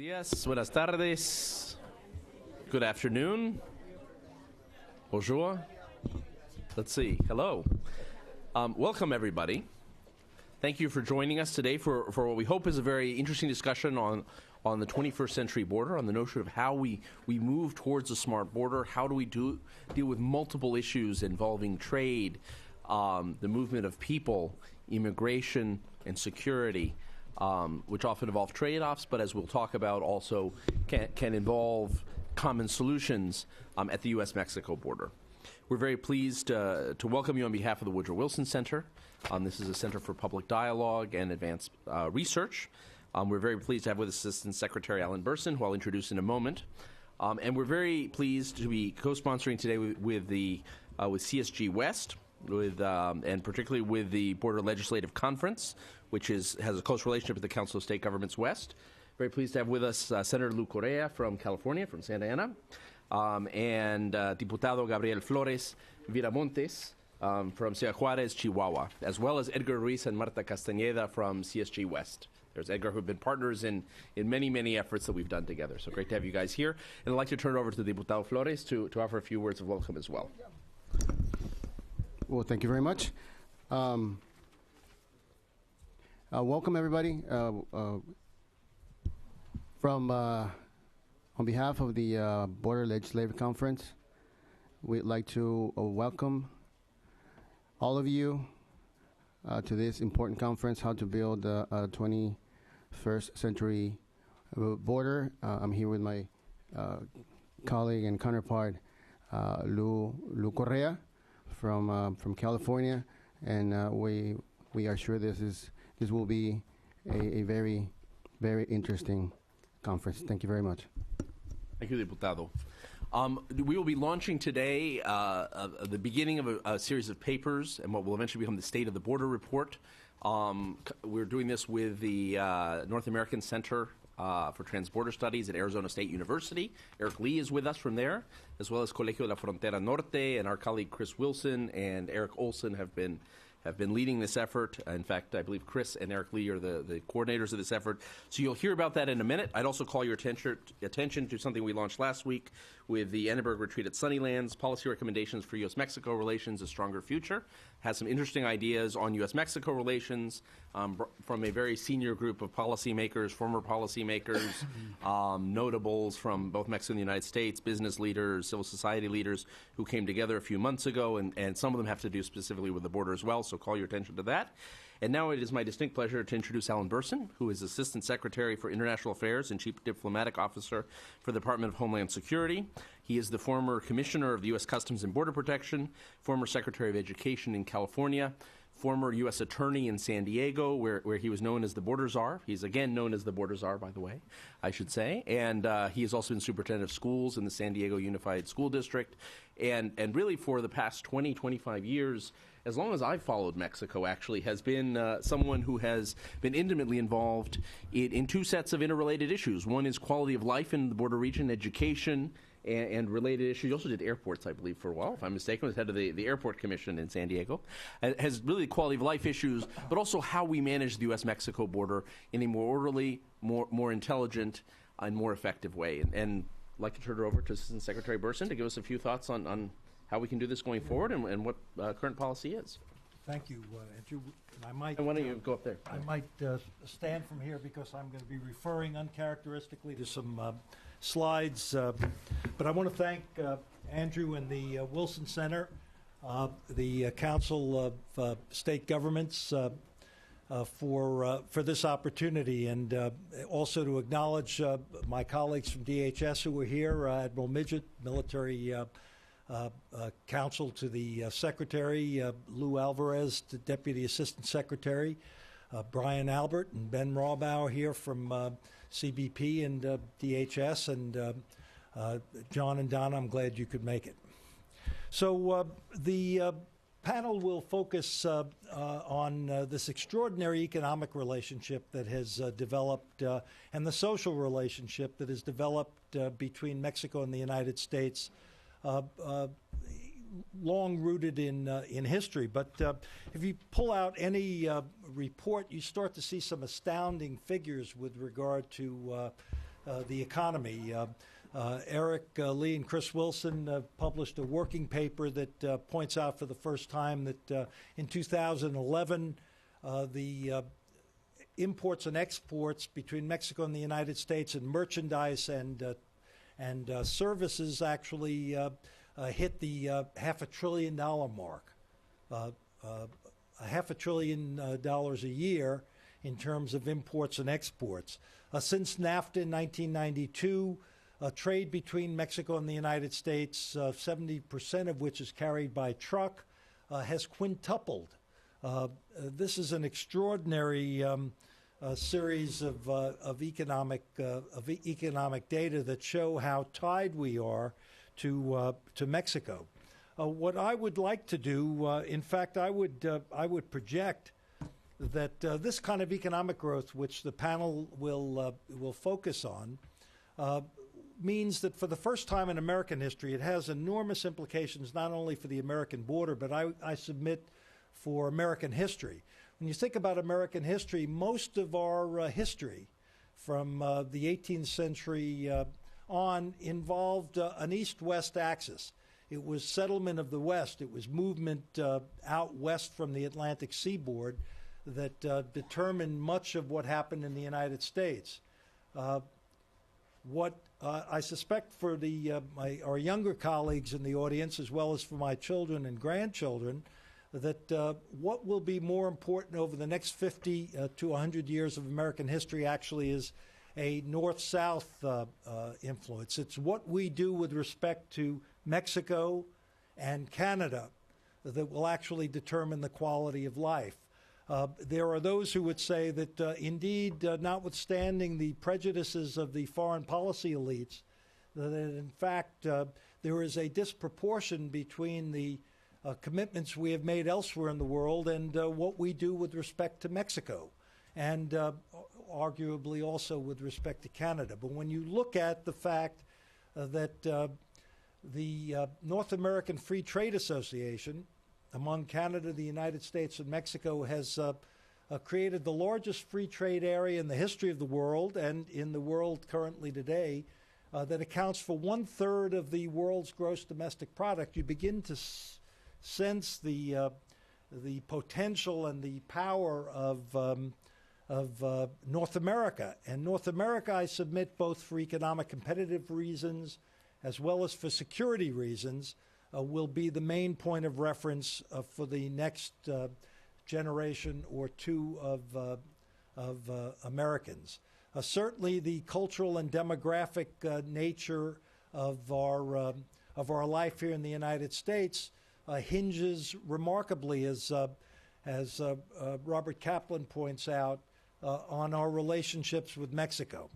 días, buenas tardes, good afternoon, bonjour. Let's see, hello. Welcome, everybody. Thank you for joining us today for what we hope is a very interesting discussion on the 21st century border, on the notion of how we move towards a smart border. How do we deal with multiple issues involving trade, the movement of people, immigration, and security, which often involve trade-offs, but as we'll talk about, also can involve common solutions at the U.S.-Mexico border. We're very pleased to welcome you on behalf of the Woodrow Wilson Center. This is a Center for Public Dialogue and Advanced Research. We're very pleased to have with us Assistant Secretary Alan Bersin, who I'll introduce in a moment. And we're very pleased to be co-sponsoring today with CSG West, and particularly with the Border Legislative Conference, which has a close relationship with the Council of State Governments West. Very pleased to have with us Senator Lou Correa from California, from Santa Ana, and Diputado Gabriel Flores Viramontes from Ciudad Juarez, Chihuahua, as well as Edgar Ruiz and Marta Castañeda from CSG West. There's Edgar, who've been partners in many, many efforts that we've done together. So great to have you guys here. And I'd like to turn it over to Diputado Flores to offer a few words of welcome as well. Well, thank you very much. Welcome, everybody. On behalf of the Border Legislative Conference, we'd like to welcome all of you to this important conference, How to Build a 21st Century Border. I'm here with my colleague and counterpart, Lou Correa from California, and we are sure this will be a very, very interesting conference. Thank you very much. Thank you, Diputado. We will be launching today the beginning of a series of papers and what will eventually become the State of the Border Report. We're doing this with the North American Center for Transborder Studies at Arizona State University. Eric Lee is with us from there, as well as Colegio de la Frontera Norte, and our colleague Chris Wilson and Eric Olson have been leading this effort. In fact, I believe Chris and Eric Lee are the coordinators of this effort. So you'll hear about that in a minute. I'd also call your attention to something we launched last week with the Annenberg Retreat at Sunnylands, Policy Recommendations for U.S.-Mexico Relations, A Stronger Future. Has some interesting ideas on U.S.-Mexico relations from a very senior group of policymakers, former policymakers, notables from both Mexico and the United States, business leaders, civil society leaders who came together a few months ago, and some of them have to do specifically with the border as well, so call your attention to that. And now it is my distinct pleasure to introduce Alan Bersin, who is Assistant Secretary for International Affairs and Chief Diplomatic Officer for the Department of Homeland Security. He is the former Commissioner of the U.S. Customs and Border Protection, former Secretary of Education in California, former U.S. Attorney in San Diego, where he was known as the Border Czar. He's again known as the Border Czar, by the way, I should say. And he has also been Superintendent of Schools in the San Diego Unified School District. And really for the past 20, 25 years, as long as I've followed Mexico, actually, has been someone who has been intimately involved in two sets of interrelated issues. One is quality of life in the border region, education, and related issues. He also did airports, I believe, for a while, if I'm mistaken, was head of the Airport Commission in San Diego. Has really quality of life issues, but also how we manage the U.S.-Mexico border in a more orderly, more intelligent, and more effective way. And I'd like to turn it over to Assistant Secretary Bersin to give us a few thoughts on how we can do this going forward and what current policy is. Thank you, Andrew. And why don't you go up there? I might stand from here because I'm going to be referring uncharacteristically to some slides. But I want to thank Andrew and the Wilson Center, the Council of State Governments for this opportunity, and also to acknowledge my colleagues from DHS who were here, Admiral Midget, military counsel to the Secretary, Lou Alvarez, the Deputy Assistant Secretary, Brian Albert and Ben Rawbauer here from CBP and DHS, and John and Donna, I'm glad you could make it. So the panel will focus on this extraordinary economic relationship that has developed and the social relationship that has developed between Mexico and the United States, long rooted in history. But if you pull out any report, you start to see some astounding figures with regard to the economy. Eric Lee and Chris Wilson published a working paper that points out for the first time that in 2011, the imports and exports between Mexico and the United States and merchandise and services actually hit the $500 billion mark. $500 billion a year in terms of imports and exports. Since NAFTA in 1992, trade between Mexico and the United States, 70% of which is carried by truck, has quintupled. This is an extraordinary series of economic data that show how tied we are to Mexico. What I would like to do, in fact, I would project that this kind of economic growth, which the panel will focus on, means that for the first time in American history, it has enormous implications not only for the American border, but I submit for American history. When you think about American history, most of our history from the 18th century on involved an east-west axis. It was settlement of the West. It was movement out west from the Atlantic seaboard that determined much of what happened in the United States. What I suspect for our younger colleagues in the audience, as well as for my children and grandchildren, that what will be more important over the next 50 to 100 years of American history actually is a north-south influence. It's what we do with respect to Mexico and Canada that will actually determine the quality of life. There are those who would say that indeed, notwithstanding the prejudices of the foreign policy elites, that in fact there is a disproportion between the commitments we have made elsewhere in the world and what we do with respect to Mexico, and arguably also with respect to Canada. But when you look at the fact that the North American Free Trade Association, among Canada, the United States, and Mexico, has created the largest free trade area in the history of the world and in the world currently today, that accounts for 1/3 of the world's gross domestic product, you begin to sense the potential and the power of North America. And North America, I submit, both for economic competitive reasons as well as for security reasons, will be the main point of reference for the next generation or two of Americans. Certainly, the cultural and demographic nature of our life here in the United States hinges remarkably, as Robert Kaplan points out, on our relationships with Mexico.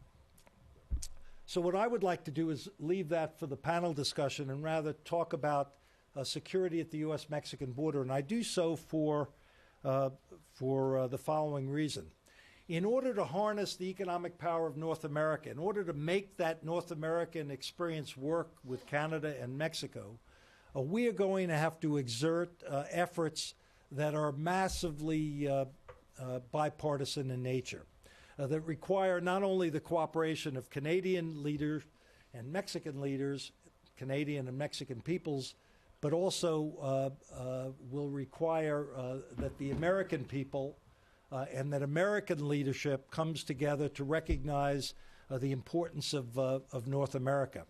So what I would like to do is leave that for the panel discussion and rather talk about security at the U.S.-Mexican border, and I do so for the following reason. In order to harness the economic power of North America, in order to make that North American experience work with Canada and Mexico, we are going to have to exert efforts that are massively bipartisan in nature, that require not only the cooperation of Canadian leaders and Mexican leaders, Canadian and Mexican peoples, but also will require that the American people and that American leadership comes together to recognize the importance of North America.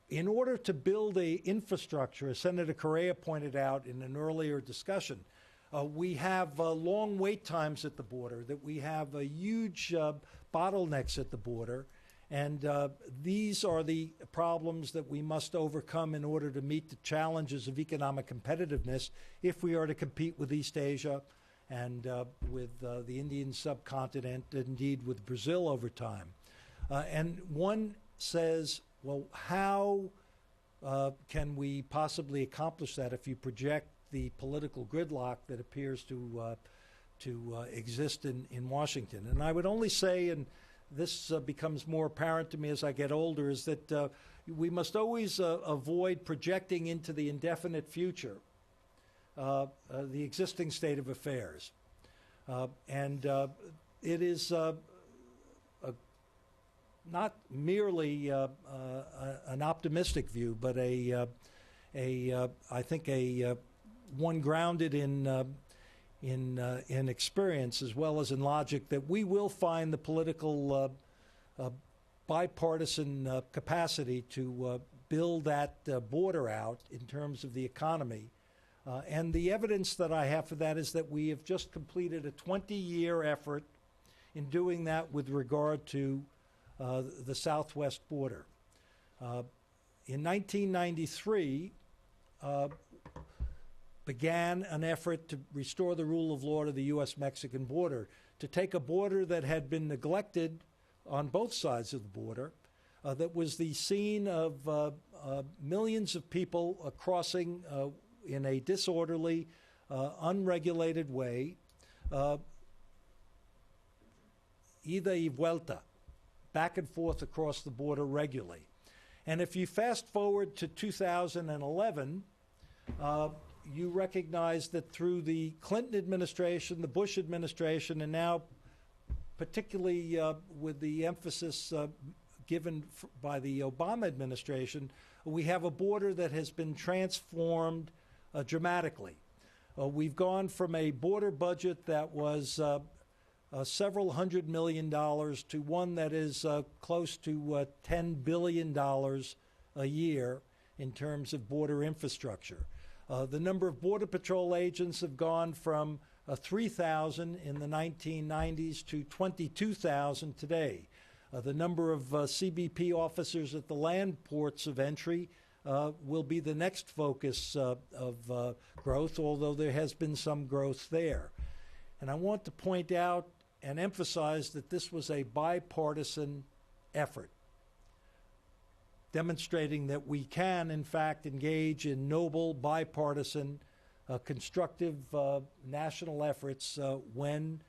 In order to build an infrastructure, as Senator Correa pointed out in an earlier discussion, we have long wait times at the border, that we have huge bottlenecks at the border, and these are the problems that we must overcome in order to meet the challenges of economic competitiveness if we are to compete with East Asia and with the Indian subcontinent, indeed with Brazil over time. And one says, well, how can we possibly accomplish that if you project the political gridlock that appears to exist in Washington? And I would only say, and this becomes more apparent to me as I get older, is that we must always avoid projecting into the indefinite future the existing state of affairs. And it is not merely an optimistic view, but I think one grounded in experience as well as in logic, that we will find the political bipartisan capacity to build that border out in terms of the economy. And the evidence that I have for that is that we have just completed a 20-year effort in doing that with regard to the southwest border. In 1993, began an effort to restore the rule of law to the U.S.-Mexican border, to take a border that had been neglected on both sides of the border, that was the scene of millions of people crossing in a disorderly, unregulated way, ida y vuelta, back and forth across the border regularly. And if you fast forward to 2011, you recognize that through the Clinton administration, the Bush administration, and now particularly with the emphasis given by the Obama administration, we have a border that has been transformed dramatically. We've gone from a border budget that was several $100 million to one that is close to $10 billion a year in terms of border infrastructure. The number of Border Patrol agents have gone from 3,000 in the 1990s to 22,000 today. The number of CBP officers at the land ports of entry will be the next focus of growth, although there has been some growth there. And I want to point out and emphasize that this was a bipartisan effort, demonstrating that we can, in fact, engage in noble, bipartisan, constructive national efforts when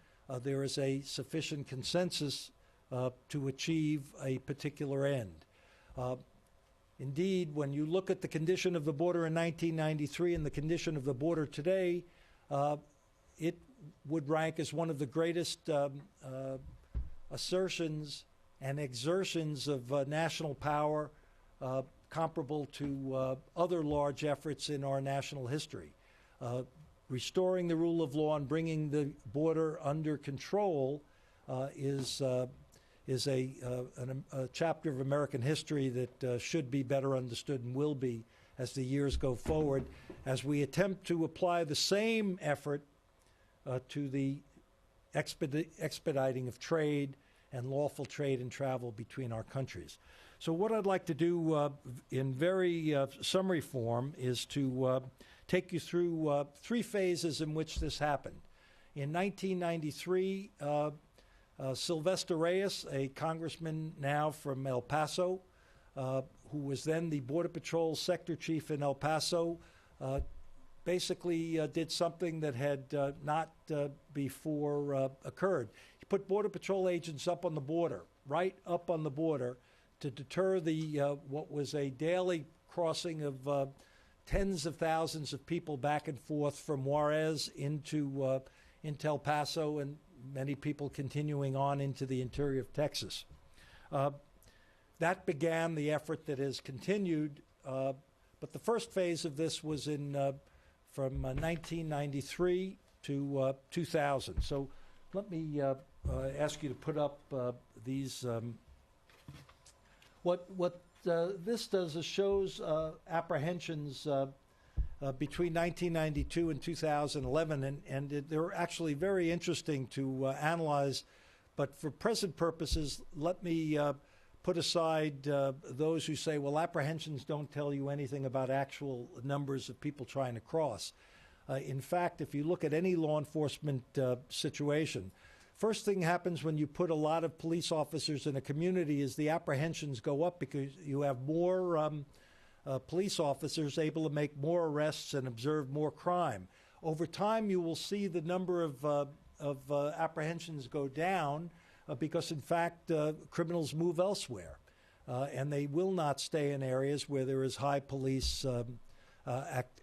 there is a sufficient consensus to achieve a particular end. Indeed, when you look at the condition of the border in 1993 and the condition of the border today, it would rank as one of the greatest assertions and exertions of national power comparable to other large efforts in our national history. Restoring the rule of law and bringing the border under control is a chapter of American history that should be better understood and will be as the years go forward, as we attempt to apply the same effort to the expediting of trade and lawful trade and travel between our countries. So what I'd like to do in very summary form is to take you through three phases in which this happened. In 1993, Sylvester Reyes, a congressman now from El Paso, who was then the Border Patrol sector chief in El Paso, basically did something that had not before occurred. He put Border Patrol agents up on the border, right up on the border, to deter the what was a daily crossing of tens of thousands of people back and forth from Juarez into El Paso, and many people continuing on into the interior of Texas. That began the effort that has continued, but the first phase of this was from 1993 to 2000. So let me ask you to put up these. What this does is shows apprehensions between 1992 and 2011, and they're actually very interesting to analyze. But for present purposes, let me put aside those who say, well, apprehensions don't tell you anything about actual numbers of people trying to cross. In fact, if you look at any law enforcement situation, first thing happens when you put a lot of police officers in a community is the apprehensions go up because you have more police officers able to make more arrests and observe more crime. Over time, you will see the number of apprehensions go down because, in fact, criminals move elsewhere, and they will not stay in areas where there is high police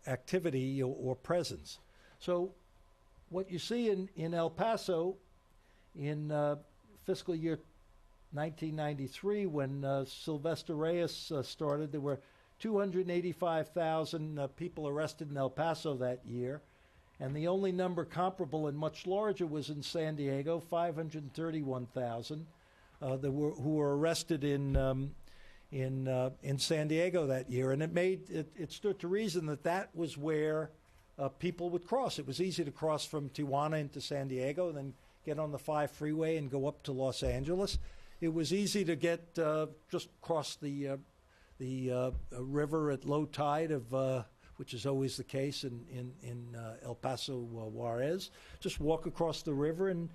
activity or presence. So what you see in El Paso in fiscal year 1993, when Sylvester Reyes started, there were 285,000 people arrested in El Paso that year. And the only number comparable and much larger was in San Diego, 531,000 who were arrested in San Diego that year. And it stood to reason that was where people would cross. It was easy to cross from Tijuana into San Diego, and then get on the 5 freeway and go up to Los Angeles. It was easy to get just cross the river at low tide of. Which is always the case in El Paso, Juarez. Just walk across the river and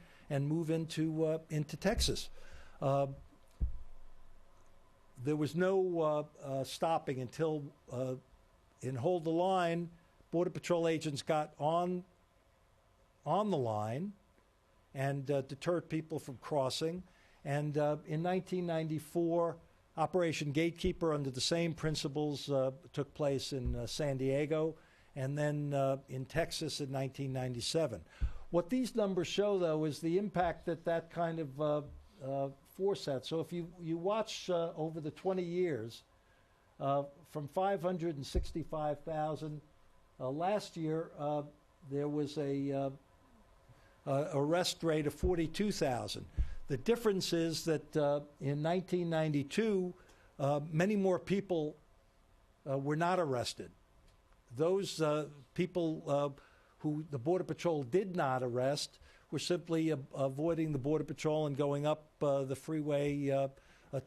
move into Texas. There was no stopping until in Hold the Line, Border Patrol agents got on the line and deterred people from crossing. And in 1994, Operation Gatekeeper, under the same principles, took place in San Diego, and then in Texas in 1997. What these numbers show, though, is the impact that kind of force had. So if you watch over the 20 years, from 565,000 last year, there was a arrest rate of 42,000. The difference is that in 1992, many more people were not arrested. Those people who the Border Patrol did not arrest were simply avoiding the Border Patrol and going up the freeway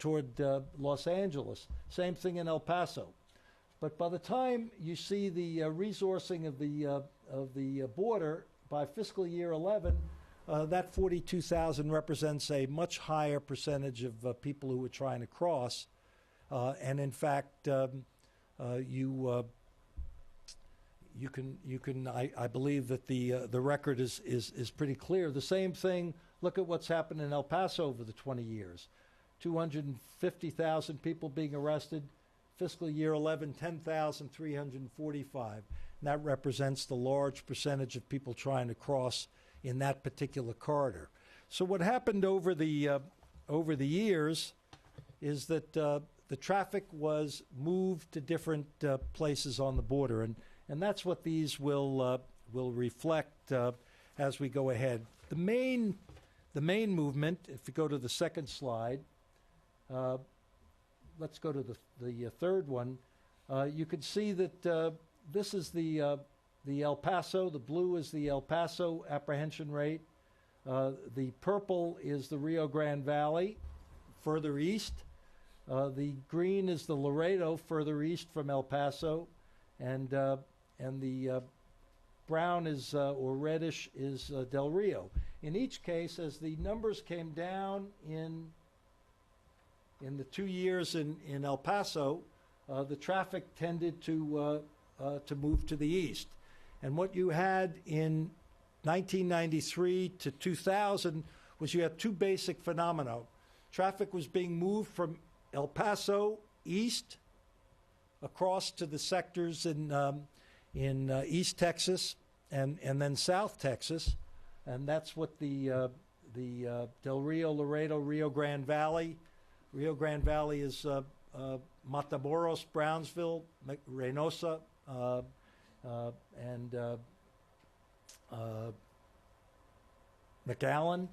toward Los Angeles. Same thing in El Paso. But by the time you see the resourcing of the border by fiscal year 11, that 42,000 represents a much higher percentage of people who were trying to cross, and in fact, you can. I believe that the record is pretty clear. The same thing. Look at what's happened in El Paso over the 20 years. 250,000 people being arrested. Fiscal year 11, 10,345. And that represents the large percentage of people trying to cross in that particular corridor. So what happened over the years is that the traffic was moved to different places on the border, and that's what these will reflect as we go ahead. The main movement, if you go to the second slide, let's go to the third one. You can see that this is the El Paso. The blue is the El Paso apprehension rate. The purple is the Rio Grande Valley, further east. The green is the Laredo, further east from El Paso, and the brown is or reddish is Del Rio. In each case, as the numbers came down in the 2 years in El Paso, the traffic tended to move to the east. And what you had in 1993 to 2000 was you had two basic phenomena. Traffic was being moved from El Paso east across to the sectors in East Texas and then South Texas, and that's what the Del Rio, Laredo, Rio Grande Valley. Rio Grande Valley is Matamoros, Brownsville, Reynosa, and McAllen.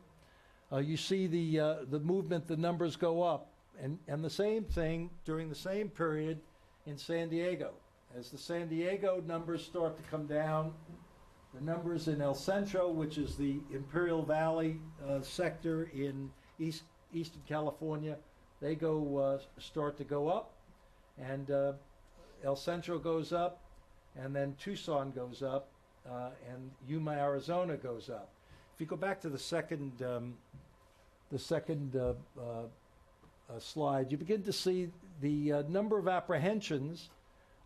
You see the movement, the numbers go up, and the same thing during the same period in San Diego. As the San Diego numbers start to come down, the numbers in El Centro, which is the Imperial Valley sector in Eastern California, they start to go up, and El Centro goes up, and then Tucson goes up, and Yuma, Arizona goes up. If you go back to the second slide, you begin to see the number of apprehensions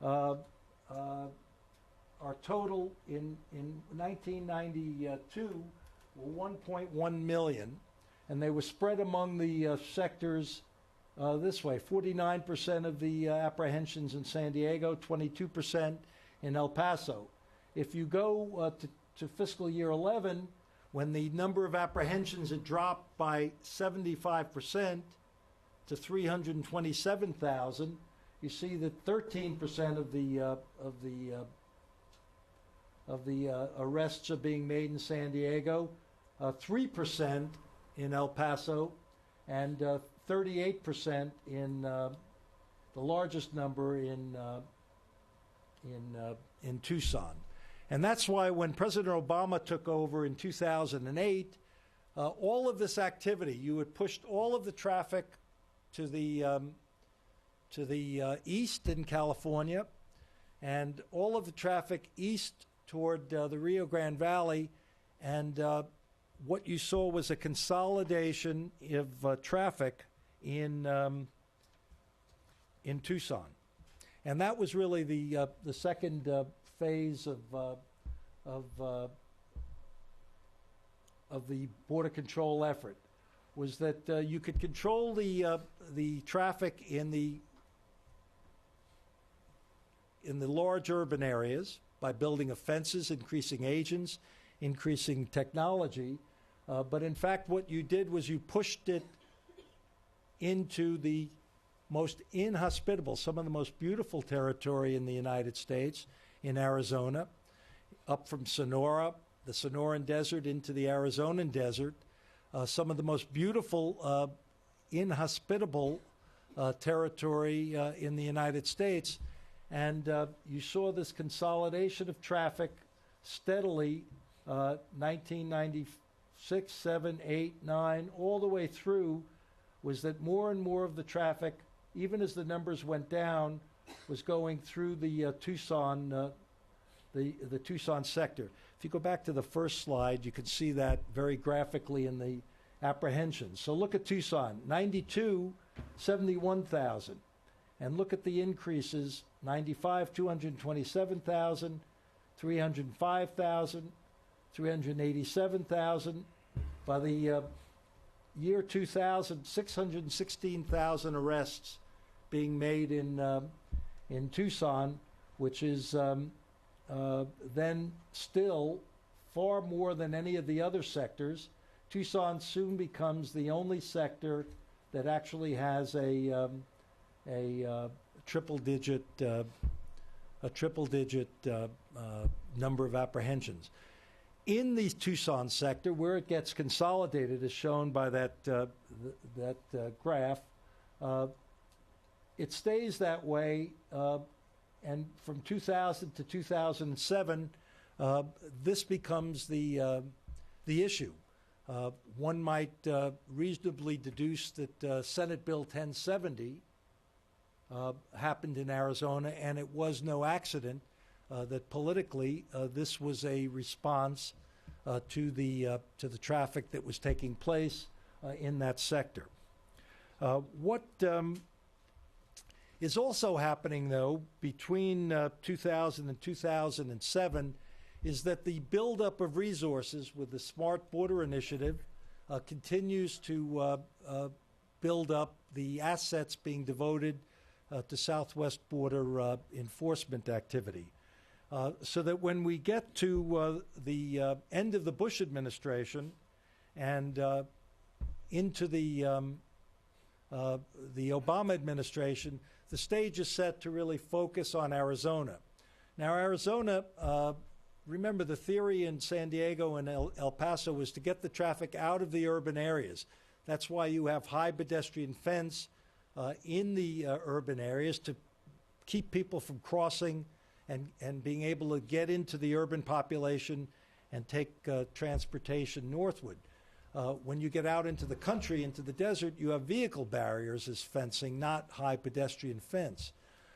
are total in 1992 were 1.1 million, and they were spread among the sectors this way: 49% of the apprehensions in San Diego, 22% in El Paso. If you go to fiscal year 11, when the number of apprehensions had dropped by 75%, to 327,000. You see that 13% of the arrests are being made in San Diego, 3% in El Paso, and 38% in the largest number in Tucson. And that's why when President Obama took over in 2008, all of this activity, you had pushed all of the traffic to the east in California, and all of the traffic east toward the Rio Grande Valley, and what you saw was a consolidation of traffic in Tucson, and that was really the second phase of the border control effort, was that you could control the traffic in the large urban areas by building fences, increasing agents, increasing technology. But in fact, what you did was you pushed it into the most inhospitable, some of the most beautiful territory in the United States, in Arizona, up from Sonora, the Sonoran Desert into the Arizonan Desert, some of the most beautiful, inhospitable territory in the United States. And you saw this consolidation of traffic steadily, 1996, 7, 8, 9, all the way through, was that more and more of the traffic, even as the numbers went down, was going through the Tucson, the Tucson sector. If you go back to the first slide, you can see that very graphically in the apprehensions. So look at Tucson, 92, 71,000. And look at the increases, 95, 227,000, 305,000, 387,000. By the year 2000, 616,000 arrests being made in Tucson, which is then still far more than any of the other sectors. Tucson soon becomes the only sector that actually has a triple-digit number of apprehensions. In the Tucson sector, where it gets consolidated, as shown by that graph, it stays that way, and from 2000 to 2007, this becomes the issue. One might reasonably deduce that Senate Bill 1070 happened in Arizona, and it was no accident that politically this was a response to the traffic that was taking place in that sector. What is also happening, though, between 2000 and 2007 is that the buildup of resources with the Smart Border Initiative continues to build up the assets being devoted to Southwest border enforcement activity. So that when we get to the end of the Bush administration and into the Obama administration, the stage is set to really focus on Arizona. Now, Arizona, remember the theory in San Diego and El Paso was to get the traffic out of the urban areas. That's why you have high pedestrian fence in the urban areas to keep people from crossing and being able to get into the urban population and take transportation northward. When you get out into the country, into the desert, you have vehicle barriers as fencing, not high pedestrian fence.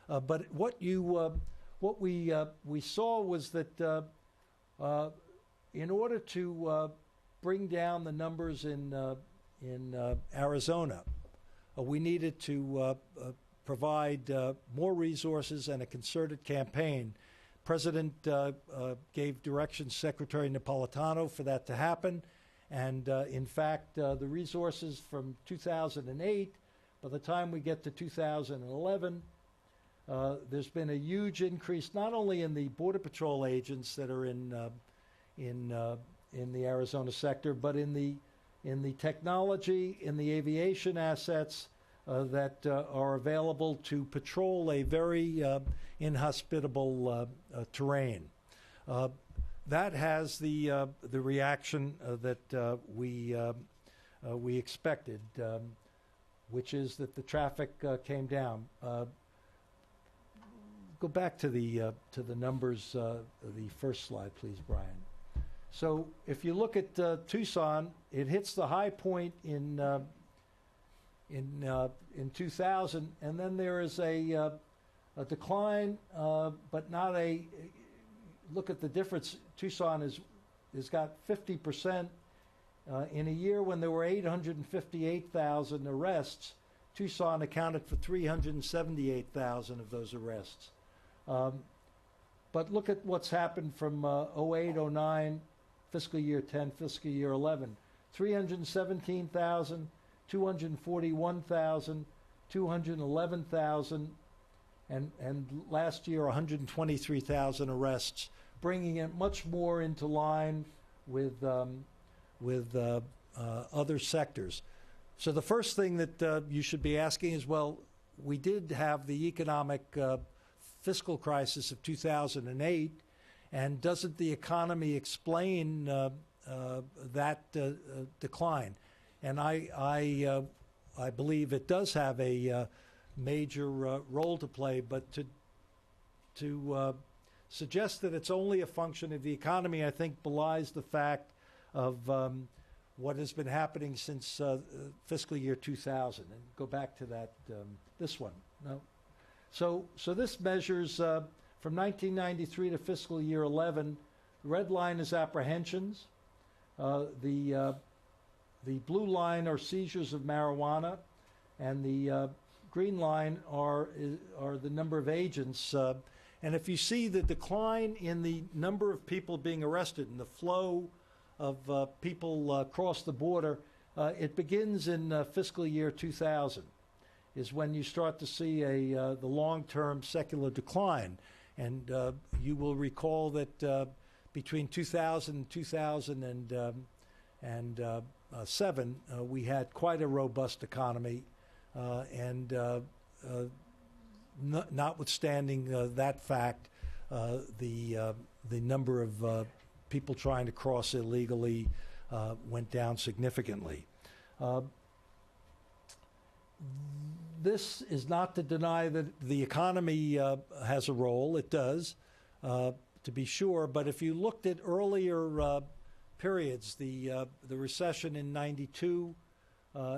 But what we saw was that in order to bring down the numbers in Arizona, we needed to provide more resources and a concerted campaign. President gave directions to Secretary Napolitano for that to happen. And in fact, the resources from 2008, by the time we get to 2011, there's been a huge increase, not only in the Border Patrol agents that are in the Arizona sector, but in the technology, in the aviation assets, that are available to patrol a very inhospitable terrain. That has the reaction that we expected, which is that the traffic came down. Go back to the numbers. The first slide, please, Brian. So if you look at Tucson, it hits the high point in 2000, and then there is a decline, but not a. Look at the difference. Tucson has got 50%. In a year when there were 858,000 arrests, Tucson accounted for 378,000 of those arrests. But look at what's happened from 08, 09, fiscal year 10, fiscal year 11. 317,000, 241,000, 211,000, and last year 123,000 arrests, bringing it much more into line with other sectors. So the first thing that you should be asking is, well, we did have the economic fiscal crisis of 2008, and doesn't the economy explain that decline? And I believe it does have a major role to play, but to suggest that it's only a function of the economy, I think, belies the fact of what has been happening since fiscal year 2000. And go back to that, this one. No. So this measures from 1993 to fiscal year 11. The red line is apprehensions. The blue line are seizures of marijuana, and the green line are the number of agents. And if you see the decline in the number of people being arrested and the flow of people across the border, it begins in fiscal year 2000, is when you start to see the long-term secular decline. And you will recall that between 2000 and 2007, we had quite a robust economy, and notwithstanding that fact, the number of people trying to cross illegally went down significantly. This is not to deny that the economy has a role. It does, to be sure. But if you looked at earlier periods, the recession in 92,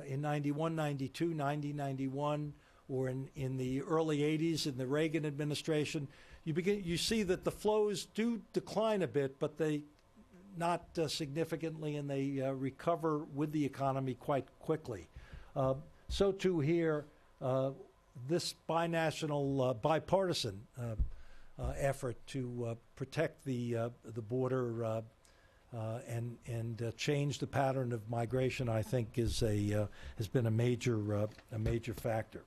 in 91, 92, 90, 91, or in the early 80s in the Reagan administration, you see that the flows do decline a bit, but they not significantly, and they recover with the economy quite quickly. So too here, this bipartisan effort to protect the border and change the pattern of migration, I think, has been a major factor.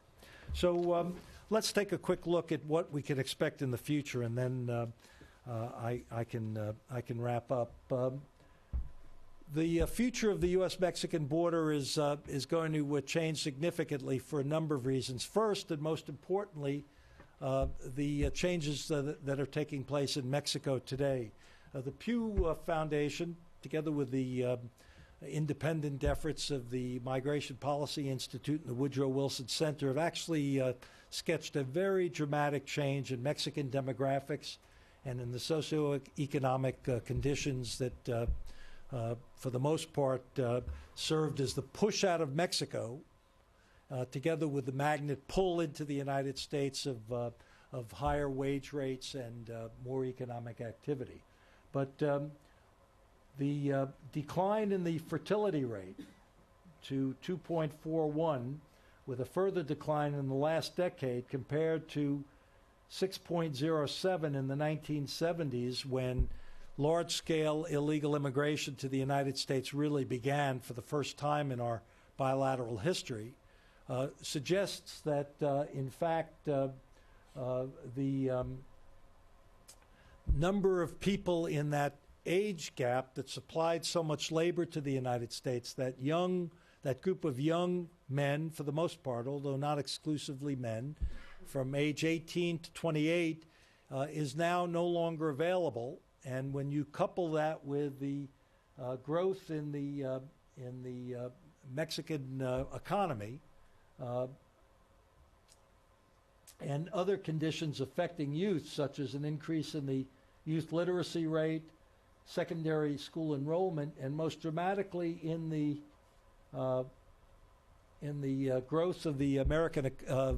So let's take a quick look at what we can expect in the future, and then I can wrap up. The future of the U.S.-Mexican border is going to change significantly for a number of reasons. First, and most importantly, the changes that are taking place in Mexico today. The Pew Foundation, together with the independent efforts of the Migration Policy Institute and the Woodrow Wilson Center, have actually sketched a very dramatic change in Mexican demographics and in the socioeconomic conditions that for the most part, served as the push out of Mexico, together with the magnet pull into the United States of higher wage rates and more economic activity. But the decline in the fertility rate to 2.41, with a further decline in the last decade compared to 6.07 in the 1970s, when large-scale illegal immigration to the United States really began for the first time in our bilateral history, suggests that, in fact, the number of people in that age gap that supplied so much labor to the United States, that young that group of young men, for the most part, although not exclusively men, from age 18 to 28, is now no longer available. And when you couple that with the growth in the Mexican economy and other conditions affecting youth, such as an increase in the youth literacy rate, secondary school enrollment, and most dramatically in the growth of the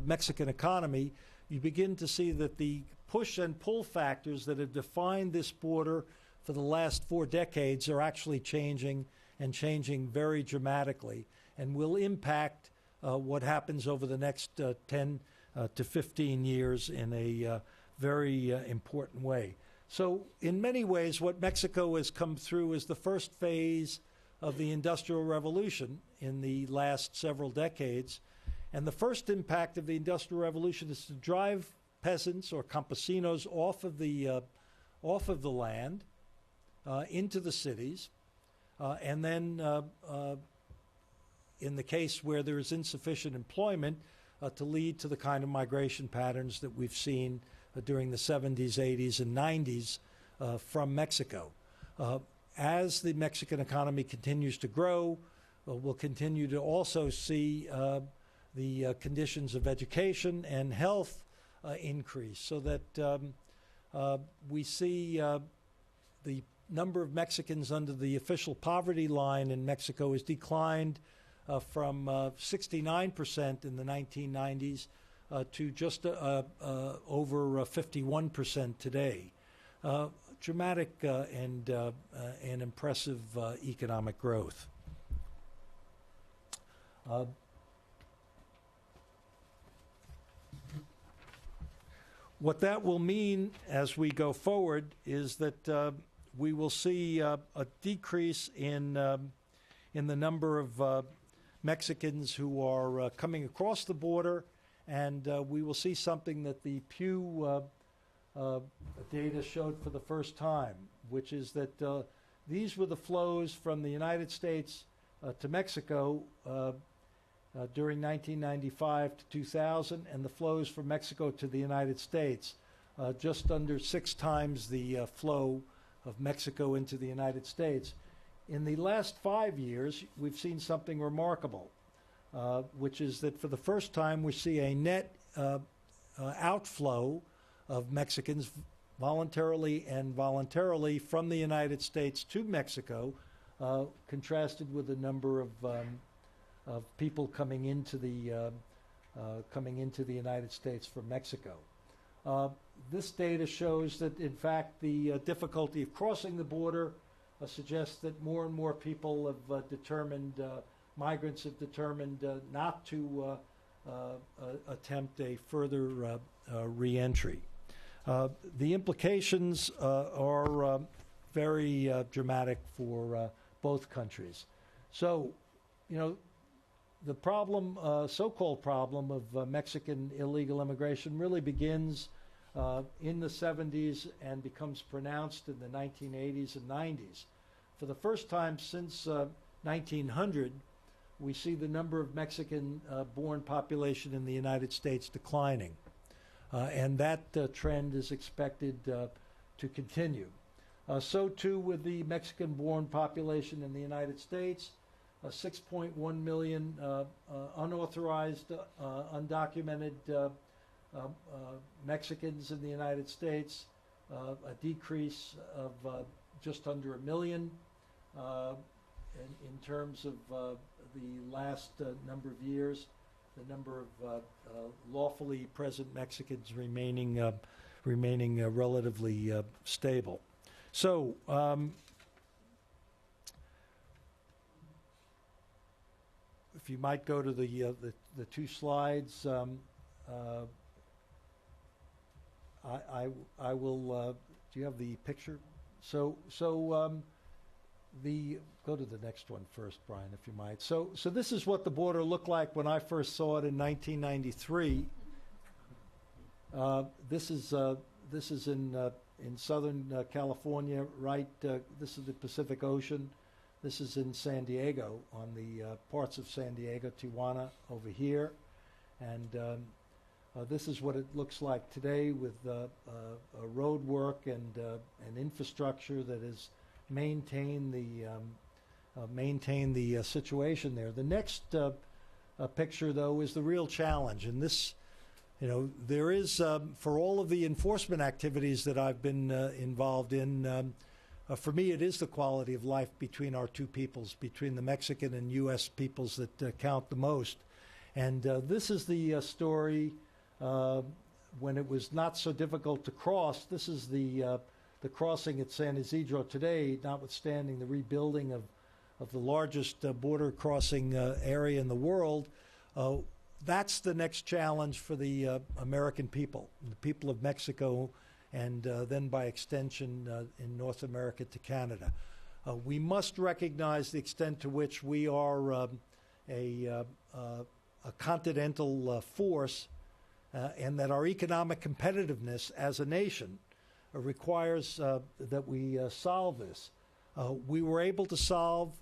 Mexican economy, you begin to see that the push and pull factors that have defined this border for the last 4 decades are actually changing, and changing very dramatically, and will impact what happens over the next 10 to 15 years in a very important way. So in many ways, what Mexico has come through is the first phase of the Industrial Revolution in the last several decades. And the first impact of the Industrial Revolution is to drive peasants or campesinos off of the land into the cities. And then in the case where there is insufficient employment, to lead to the kind of migration patterns that we've seen during the 70s, 80s, and 90s from Mexico. As the Mexican economy continues to grow, we'll continue to also see the conditions of education and health increase, so that we see the number of Mexicans under the official poverty line in Mexico has declined from 69% in the 1990s to just over 51% today. Dramatic and impressive economic growth. What that will mean as we go forward is that we will see a decrease in the number of Mexicans who are coming across the border, and we will see something that the Pew data showed for the first time, which is that these were the flows from the United States to Mexico during 1995 to 2000, and the flows from Mexico to the United States, just under 6 times the flow of Mexico into the United States. In the last 5 years, we've seen something remarkable, which is that for the first time we see a net outflow of Mexicans voluntarily and involuntarily from the United States to Mexico, contrasted with the number of people coming into the United States from Mexico. This data shows that, in fact, the difficulty of crossing the border suggests that more and more people have determined, migrants have determined not to attempt a further re-entry. The implications are very dramatic for both countries. So, you know, the problem, so-called problem of Mexican illegal immigration really begins in the 70s and becomes pronounced in the 1980s and 90s. For the first time since 1900, we see the number of Mexican-born population in the United States declining. And that trend is expected to continue. So too with the Mexican-born population in the United States, 6.1 million unauthorized, undocumented Mexicans in the United States, a decrease of just under 1 million in terms of the last number of years. The number of lawfully present Mexicans remaining relatively stable. So, if you might go to the 2 slides, I will. Do you have the picture? So go to the next one first, Brian, if you might. So this is what the border looked like when I first saw it in 1993. This is in Southern California, right? This is the Pacific Ocean. This is in San Diego, on the parts of San Diego, Tijuana over here. And this is what it looks like today with road work and infrastructure that has maintained the situation there. The next picture, though, is the real challenge. And this, there is, for all of the enforcement activities that I've been involved in, for me, it is the quality of life between our two peoples, between the Mexican and U.S. peoples that count the most. And this is the story when it was not so difficult to cross. This is the crossing at San Isidro today, notwithstanding the rebuilding of the largest border crossing area in the world. That's the next challenge for the American people, the people of Mexico, and then by extension in North America to Canada. We must recognize the extent to which we are a continental force, and that our economic competitiveness as a nation requires that we solve this. We were able to solve,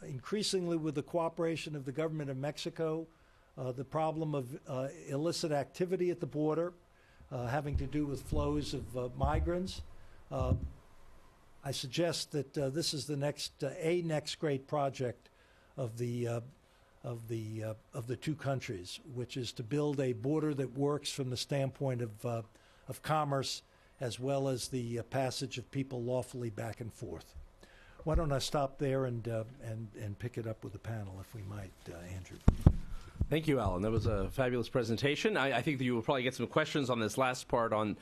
increasingly with the cooperation of the government of Mexico, the problem of illicit activity at the border, having to do with flows of migrants. I suggest that this is the next great project of the two countries, which is to build a border that works from the standpoint of commerce as well as the passage of people lawfully back and forth. Why don't I stop there and pick it up with the panel, if we might, Andrew? Thank you, Alan. That was a fabulous presentation. I think that you will probably get some questions on this last part on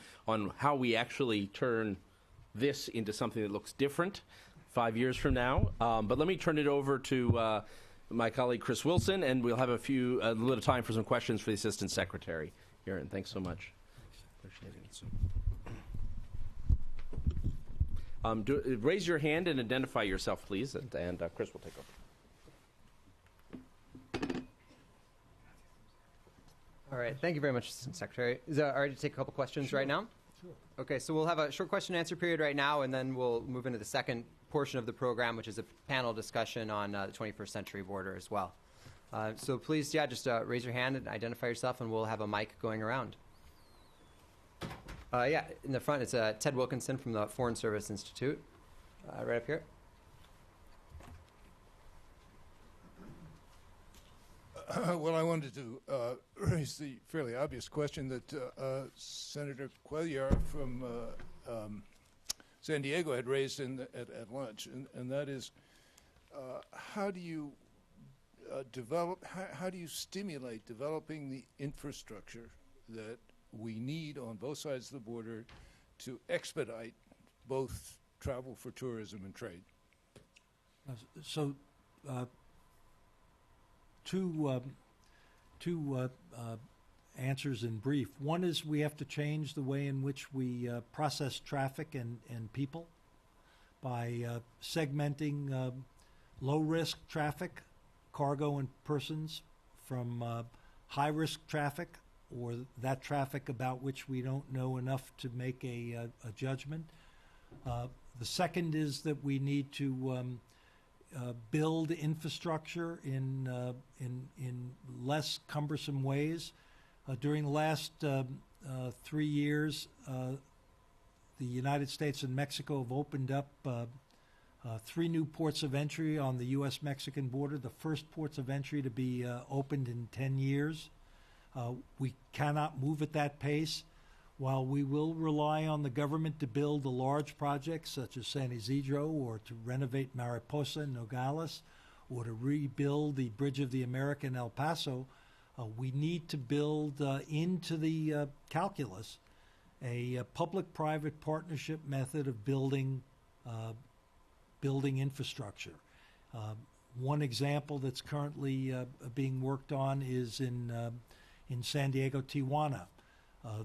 how we actually turn this into something that looks different 5 years from now. But let me turn it over to my colleague Chris Wilson, and we'll have a little bit of time for some questions for the Assistant Secretary. Aaron, thanks so much. Appreciate it. Raise your hand and identify yourself, please, and Chris will take over. All right. Thank you very much, Assistant Secretary. Is it all right to take a couple questions right now? Sure. Okay, so we'll have a short question and answer period right now, and then we'll move into the second portion of the program, which is a panel discussion on the 21st century border as well. So please, just raise your hand and identify yourself, and we'll have a mic going around. In the front, it's Ted Wilkinson from the Foreign Service Institute, right up here. Well, I wanted to raise the fairly obvious question that Senator Cuellar from San Diego had raised at lunch, and that is, how do you how do you stimulate developing the infrastructure that we need on both sides of the border to expedite both travel for tourism and trade? So, two answers in brief. One is we have to change the way in which we process traffic and people by segmenting low-risk traffic, cargo and persons, from high-risk traffic, or that traffic about which we don't know enough to make a judgment. The second is that we need to build infrastructure in less cumbersome ways. During the last 3 years, the United States and Mexico have opened up 3 new ports of entry on the U.S.-Mexican border, the first ports of entry to be opened in 10 years. We cannot move at that pace. While we will rely on the government to build the large projects such as San Isidro, or to renovate Mariposa and Nogales, or to rebuild the Bridge of the America in El Paso, we need to build into the calculus a public-private partnership method of building infrastructure. One example that's currently being worked on is in San Diego, Tijuana.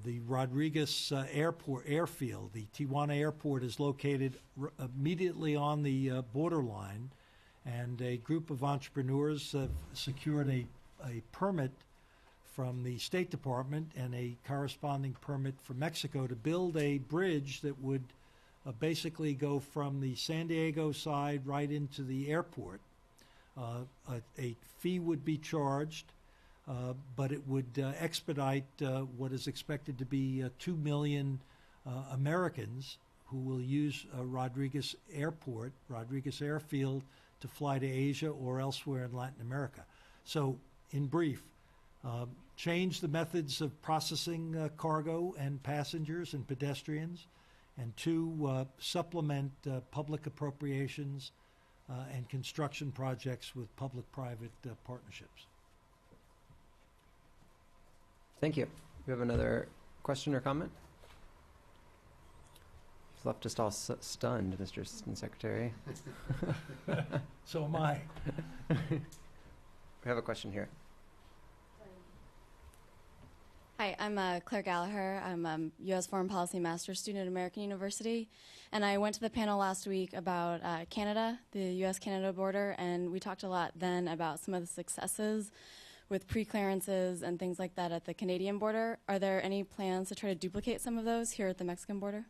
The Rodriguez airfield, the Tijuana airport, is located immediately on the borderline, and a group of entrepreneurs have secured a permit from the State Department and a corresponding permit from Mexico to build a bridge that would basically go from the San Diego side right into the airport. A fee would be charged, but it would expedite what is expected to be 2 million Americans who will use Rodriguez Airport, Rodriguez Airfield, to fly to Asia or elsewhere in Latin America. So, in brief, change the methods of processing cargo and passengers and pedestrians, and 2, supplement public appropriations and construction projects with public-private partnerships. Thank you. We have another question or comment? You've left us all stunned, Mr. Assistant Secretary. So am I. We have a question here. Hi, I'm Claire Gallagher. I'm a U.S. Foreign Policy Master's student at American University, and I went to the panel last week about Canada, the U.S.-Canada border, and we talked a lot then about some of the successes with pre-clearances and things like that at the Canadian border. Are there any plans to try to duplicate some of those here at the Mexican border?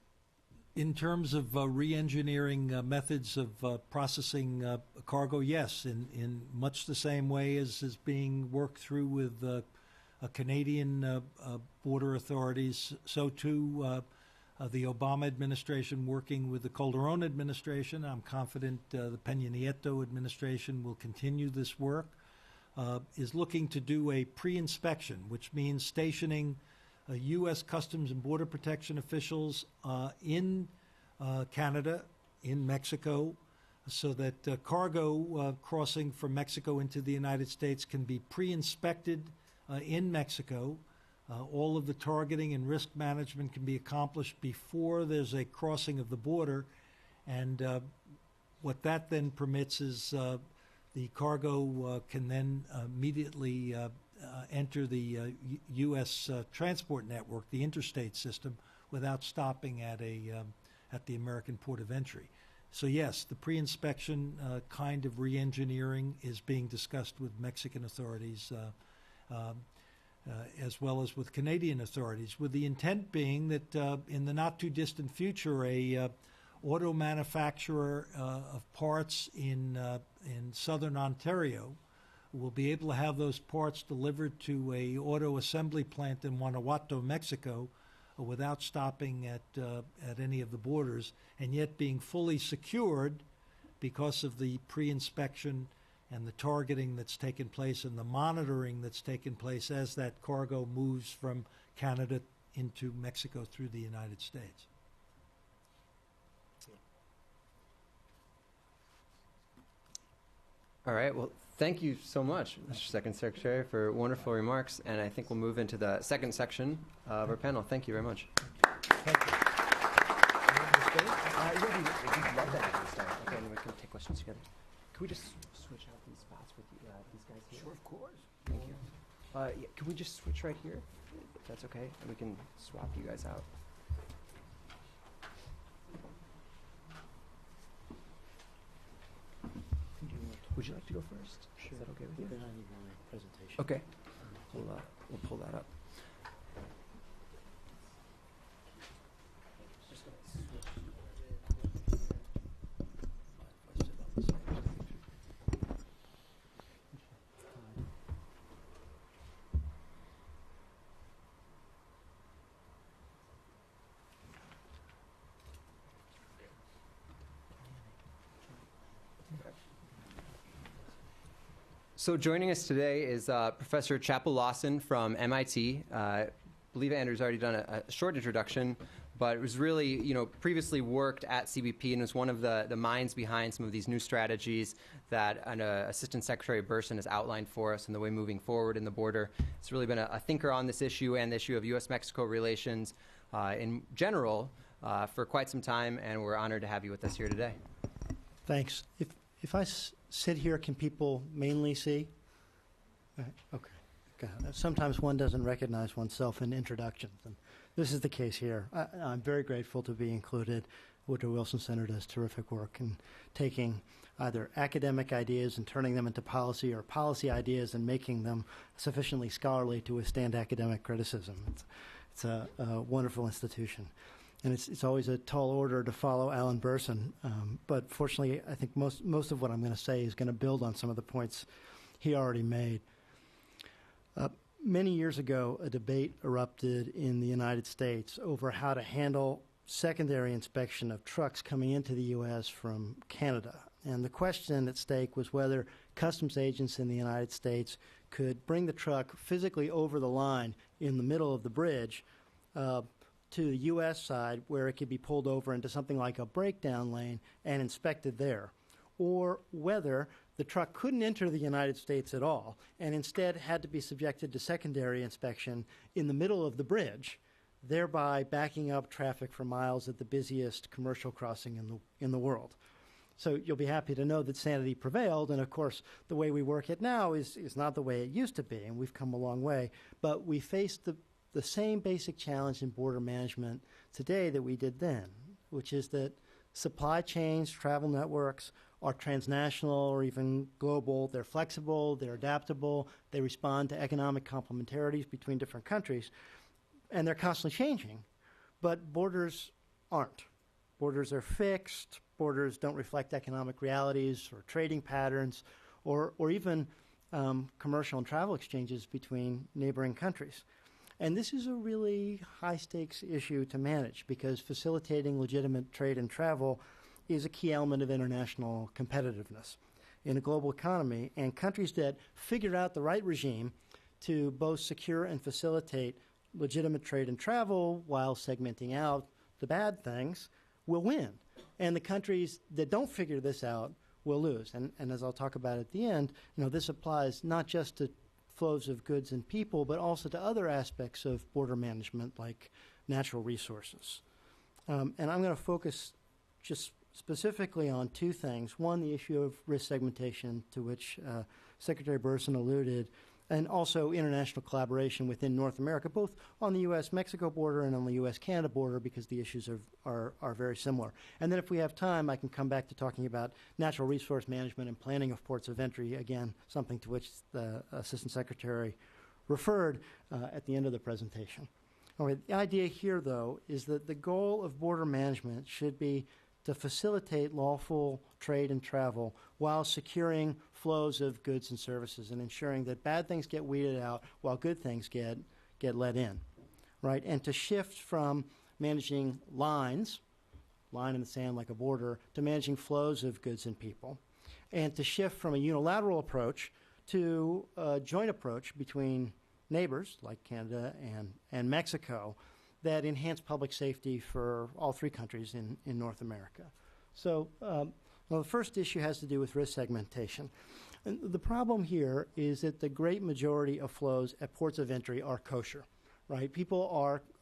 In terms of re-engineering methods of processing cargo, yes, in much the same way as is being worked through with Canadian border authorities, so too the Obama administration working with the Calderon administration. I'm confident the Peña Nieto administration will continue this work, is looking to do a pre-inspection, which means stationing U.S. Customs and Border Protection officials in Canada, in Mexico, so that cargo crossing from Mexico into the United States can be pre-inspected in Mexico. All of the targeting and risk management can be accomplished before there's a crossing of the border, and what that then permits is the cargo can then immediately enter the U.S. transport network, the interstate system, without stopping at the American port of entry. So yes, the pre-inspection kind of re-engineering is being discussed with Mexican authorities as well as with Canadian authorities, with the intent being that in the not-too-distant future, a auto manufacturer of parts in southern Ontario will be able to have those parts delivered to a auto assembly plant in Guanajuato, Mexico, without stopping at any of the borders, and yet being fully secured because of the pre-inspection and the targeting that's taken place and the monitoring that's taken place as that cargo moves from Canada into Mexico through the United States. All right. Well, thank you so much, Mr. Second Secretary, for wonderful remarks. And I think we'll move into the second section of our panel. Thank you very much. Thank you. We'd love that at this time. Okay, and we can take questions together. Can we just switch out these spots with these guys here? Sure, of course. Thank you. Yeah, can we just switch right here, if that's okay? And we can swap you guys out. Would you like to go first? Sure. Is that okay with you? Then I need my presentation. Okay. We'll pull that up. So joining us today is Professor Chapel Lawson from MIT. I believe Andrew's already done a short introduction, but it was really, previously worked at CBP and was one of the minds behind some of these new strategies that Assistant Secretary Burson has outlined for us and the way moving forward in the border. It's really been a thinker on this issue and the issue of U.S.-Mexico relations in general for quite some time, and we're honored to have you with us here today. Thanks. If I sit here, can people mainly see? Okay. Sometimes one doesn't recognize oneself in introductions, and this is the case here. I'm very grateful to be included. Woodrow Wilson Center does terrific work in taking either academic ideas and turning them into policy, or policy ideas and making them sufficiently scholarly to withstand academic criticism. It's a wonderful institution. And it's always a tall order to follow Alan Burson. But fortunately, I think most of what I'm going to say is going to build on some of the points he already made. Many years ago, a debate erupted in the United States over how to handle secondary inspection of trucks coming into the U.S. from Canada. And the question at stake was whether customs agents in the United States could bring the truck physically over the line in the middle of the bridge to the U.S. side, where it could be pulled over into something like a breakdown lane and inspected there, or whether the truck couldn't enter the United States at all and instead had to be subjected to secondary inspection in the middle of the bridge, thereby backing up traffic for miles at the busiest commercial crossing in the world. So you'll be happy to know that sanity prevailed, and of course the way we work it now is not the way it used to be, and we've come a long way, but we face the same basic challenge in border management today that we did then, which is that supply chains, travel networks are transnational or even global. They're flexible, they're adaptable, they respond to economic complementarities between different countries, and they're constantly changing. But borders aren't. Borders are fixed. Borders don't reflect economic realities or trading patterns or even commercial and travel exchanges between neighboring countries. And this is a really high-stakes issue to manage because facilitating legitimate trade and travel is a key element of international competitiveness in a global economy. And countries that figure out the right regime to both secure and facilitate legitimate trade and travel while segmenting out the bad things will win. And the countries that don't figure this out will lose. And as I'll talk about at the end, this applies not just to flows of goods and people, but also to other aspects of border management like natural resources. And I'm going to focus just specifically on two things. One, the issue of risk segmentation, to which Secretary Burson alluded, and also international collaboration within North America, both on the U.S.-Mexico border and on the U.S.-Canada border, because the issues are very similar. And then if we have time, I can come back to talking about natural resource management and planning of ports of entry, again, something to which the Assistant Secretary referred at the end of the presentation. All right, the idea here, though, is that the goal of border management should be to facilitate lawful trade and travel while securing flows of goods and services and ensuring that bad things get weeded out while good things get let in, right? And to shift from managing line in the sand like a border, to managing flows of goods and people, and to shift from a unilateral approach to a joint approach between neighbors like Canada and Mexico that enhance public safety for all three countries in North America. So the first issue has to do with risk segmentation. And the problem here is that the great majority of flows at ports of entry are kosher, right? People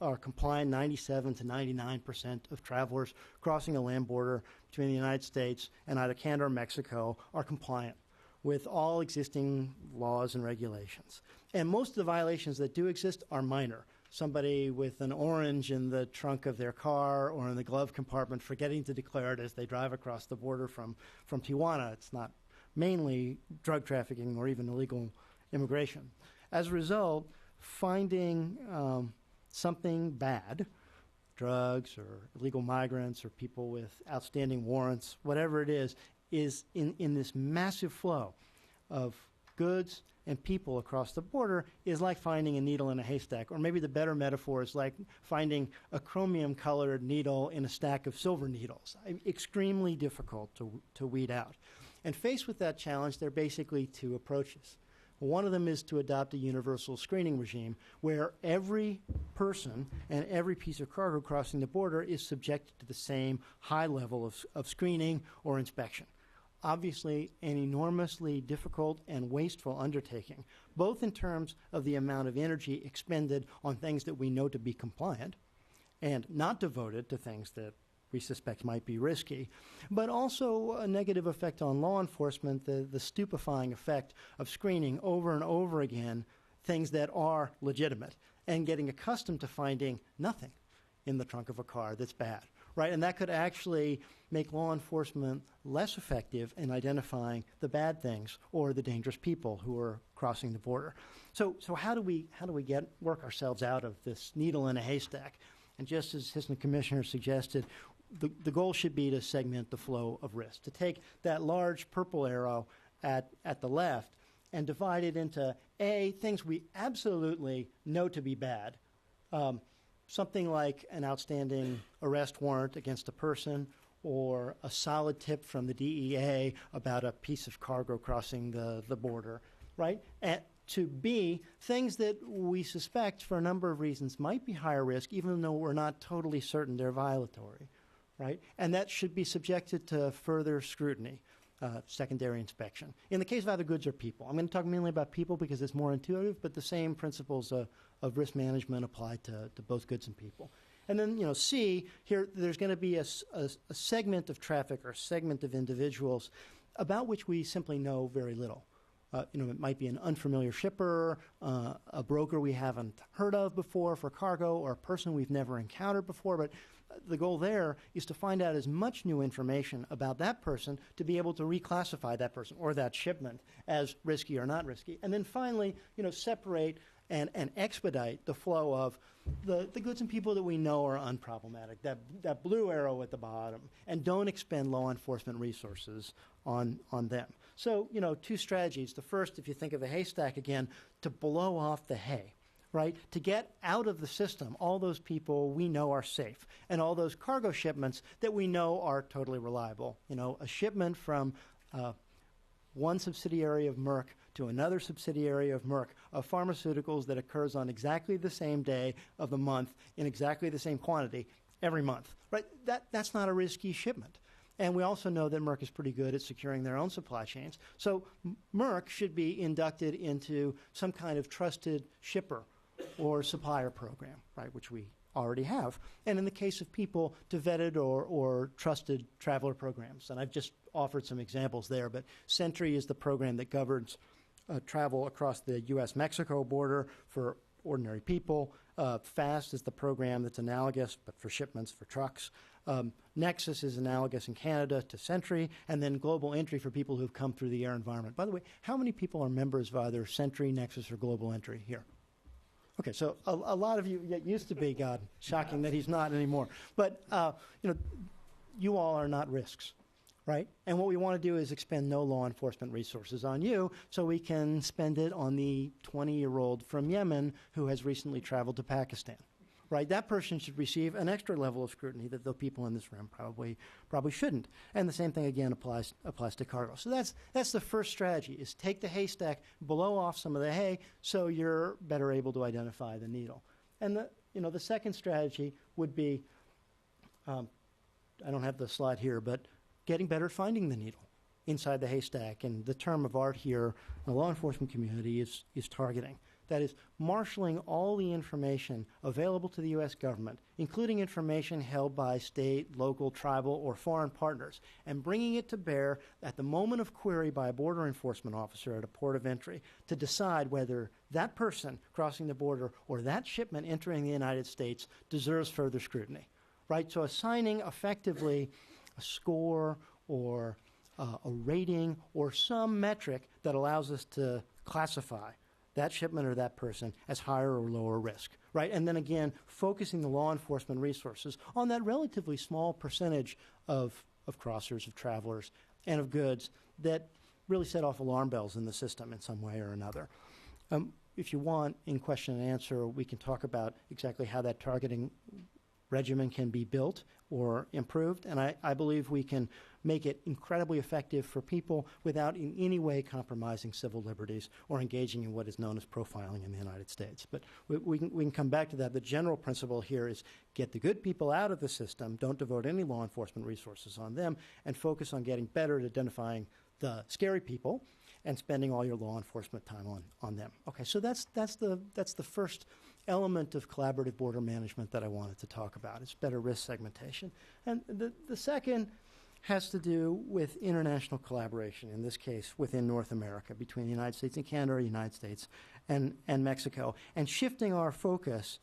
are compliant. 97 to 99% of travelers crossing a land border between the United States and either Canada or Mexico are compliant with all existing laws and regulations. And most of the violations that do exist are minor. Somebody with an orange in the trunk of their car or in the glove compartment forgetting to declare it as they drive across the border from Tijuana. It's not mainly drug trafficking or even illegal immigration. As a result, finding something bad, drugs or illegal migrants or people with outstanding warrants, whatever it is in this massive flow of goods and people across the border is like finding a needle in a haystack. Or maybe the better metaphor is like finding a chromium-colored needle in a stack of silver needles. Extremely difficult to weed out. And faced with that challenge, there are basically two approaches. One of them is to adopt a universal screening regime where every person and every piece of cargo crossing the border is subjected to the same high level of screening or inspection. Obviously, an enormously difficult and wasteful undertaking, both in terms of the amount of energy expended on things that we know to be compliant and not devoted to things that we suspect might be risky, but also a negative effect on law enforcement, the stupefying effect of screening over and over again things that are legitimate and getting accustomed to finding nothing in the trunk of a car that's bad, right? And that could actually make law enforcement less effective in identifying the bad things or the dangerous people who are crossing the border. So how do we work ourselves out of this needle in a haystack And just as Assistant Commissioner suggested, the goal should be to segment the flow of risk, to take that large purple arrow at the left and divide it into A, things we absolutely know to be bad, something like an outstanding arrest warrant against a person or a solid tip from the DEA about a piece of cargo crossing the border, right? And to B, things that we suspect for a number of reasons might be higher risk, even though we're not totally certain they're violatory, right? And that should be subjected to further scrutiny, secondary inspection. In the case of either goods or people, I'm going to talk mainly about people because it's more intuitive, but the same principles of risk management apply to both goods and people. And then, C, here there's going to be a segment of traffic or segment of individuals about which we simply know very little. It might be an unfamiliar shipper, a broker we haven't heard of before for cargo, or a person we've never encountered before. But the goal there is to find out as much new information about that person to be able to reclassify that person or that shipment as risky or not risky. And then finally, separate and expedite the flow of the goods and people that we know are unproblematic, that blue arrow at the bottom, and don't expend law enforcement resources on them. So, two strategies. The first, if you think of a haystack again, to blow off the hay, right? To get out of the system all those people we know are safe and all those cargo shipments that we know are totally reliable. A shipment from one subsidiary of Merck to another subsidiary of Merck of pharmaceuticals that occurs on exactly the same day of the month in exactly the same quantity every month, right? That's not a risky shipment. And we also know that Merck is pretty good at securing their own supply chains. So Merck should be inducted into some kind of trusted shipper or supplier program, right, which we already have. And in the case of people, to vetted or trusted traveler programs. And I've just offered some examples there, but Sentry is the program that governs travel across the U.S.-Mexico border for ordinary people. FAST is the program that's analogous, but for shipments for trucks. Nexus is analogous in Canada to Sentry, and then Global Entry for people who've come through the air environment. By the way, how many people are members of either Sentry, Nexus, or Global Entry here? Okay, so a lot of you, it used to be, God, shocking that he's not anymore. But, you all are not risks, right? And what we want to do is expend no law enforcement resources on you so we can spend it on the 20-year-old from Yemen who has recently traveled to Pakistan, right? That person should receive an extra level of scrutiny that the people in this room probably shouldn't. And the same thing, again, applies to cargo. So that's the first strategy, is take the haystack, blow off some of the hay so you're better able to identify the needle. And the second strategy would be, I don't have the slide here, but getting better at finding the needle inside the haystack. And the term of art here in the law enforcement community is targeting. That is, marshaling all the information available to the U.S. government, including information held by state, local, tribal, or foreign partners, and bringing it to bear at the moment of query by a border enforcement officer at a port of entry to decide whether that person crossing the border or that shipment entering the United States deserves further scrutiny, right? So assigning effectively a score or a rating or some metric that allows us to classify that shipment or that person as higher or lower risk, right? And then again, focusing the law enforcement resources on that relatively small percentage of crossers, of travelers, and of goods that really set off alarm bells in the system in some way or another. If you want, in question and answer, we can talk about exactly how that targeting regimen can be built or improved, and I believe we can make it incredibly effective for people without in any way compromising civil liberties or engaging in what is known as profiling in the United States. But we can come back to that. The general principle here is get the good people out of the system, don't devote any law enforcement resources on them, and focus on getting better at identifying the scary people and spending all your law enforcement time on them. Okay, so that's the first element of collaborative border management that I wanted to talk about. It's better risk segmentation. And the second has to do with international collaboration, in this case within North America, between the United States and Canada, or the United States and Mexico, and shifting our focus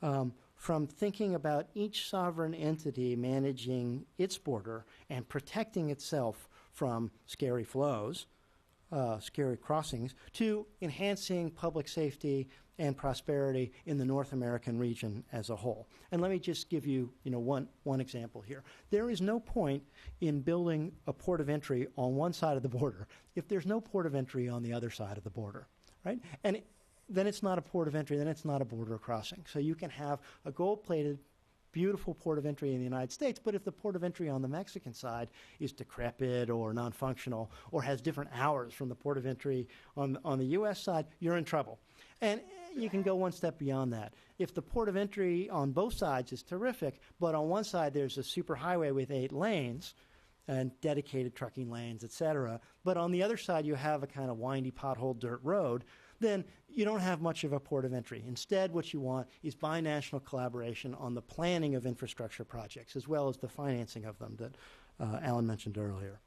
from thinking about each sovereign entity managing its border and protecting itself from scary flows, scary crossings, to enhancing public safety and prosperity in the North American region as a whole. And let me just give you, one example here. There is no point in building a port of entry on one side of the border if there's no port of entry on the other side of the border, right? And then it's not a port of entry, then it's not a border crossing. So you can have a gold-plated, beautiful port of entry in the United States, but if the port of entry on the Mexican side is decrepit or non-functional or has different hours from the port of entry on the U.S. side, you're in trouble. And you can go one step beyond that. If the port of entry on both sides is terrific, but on one side there's a superhighway with 8 lanes and dedicated trucking lanes, et cetera, but on the other side you have a kind of windy pothole dirt road, then you don't have much of a port of entry. Instead, what you want is binational collaboration on the planning of infrastructure projects as well as the financing of them that Alan mentioned earlier.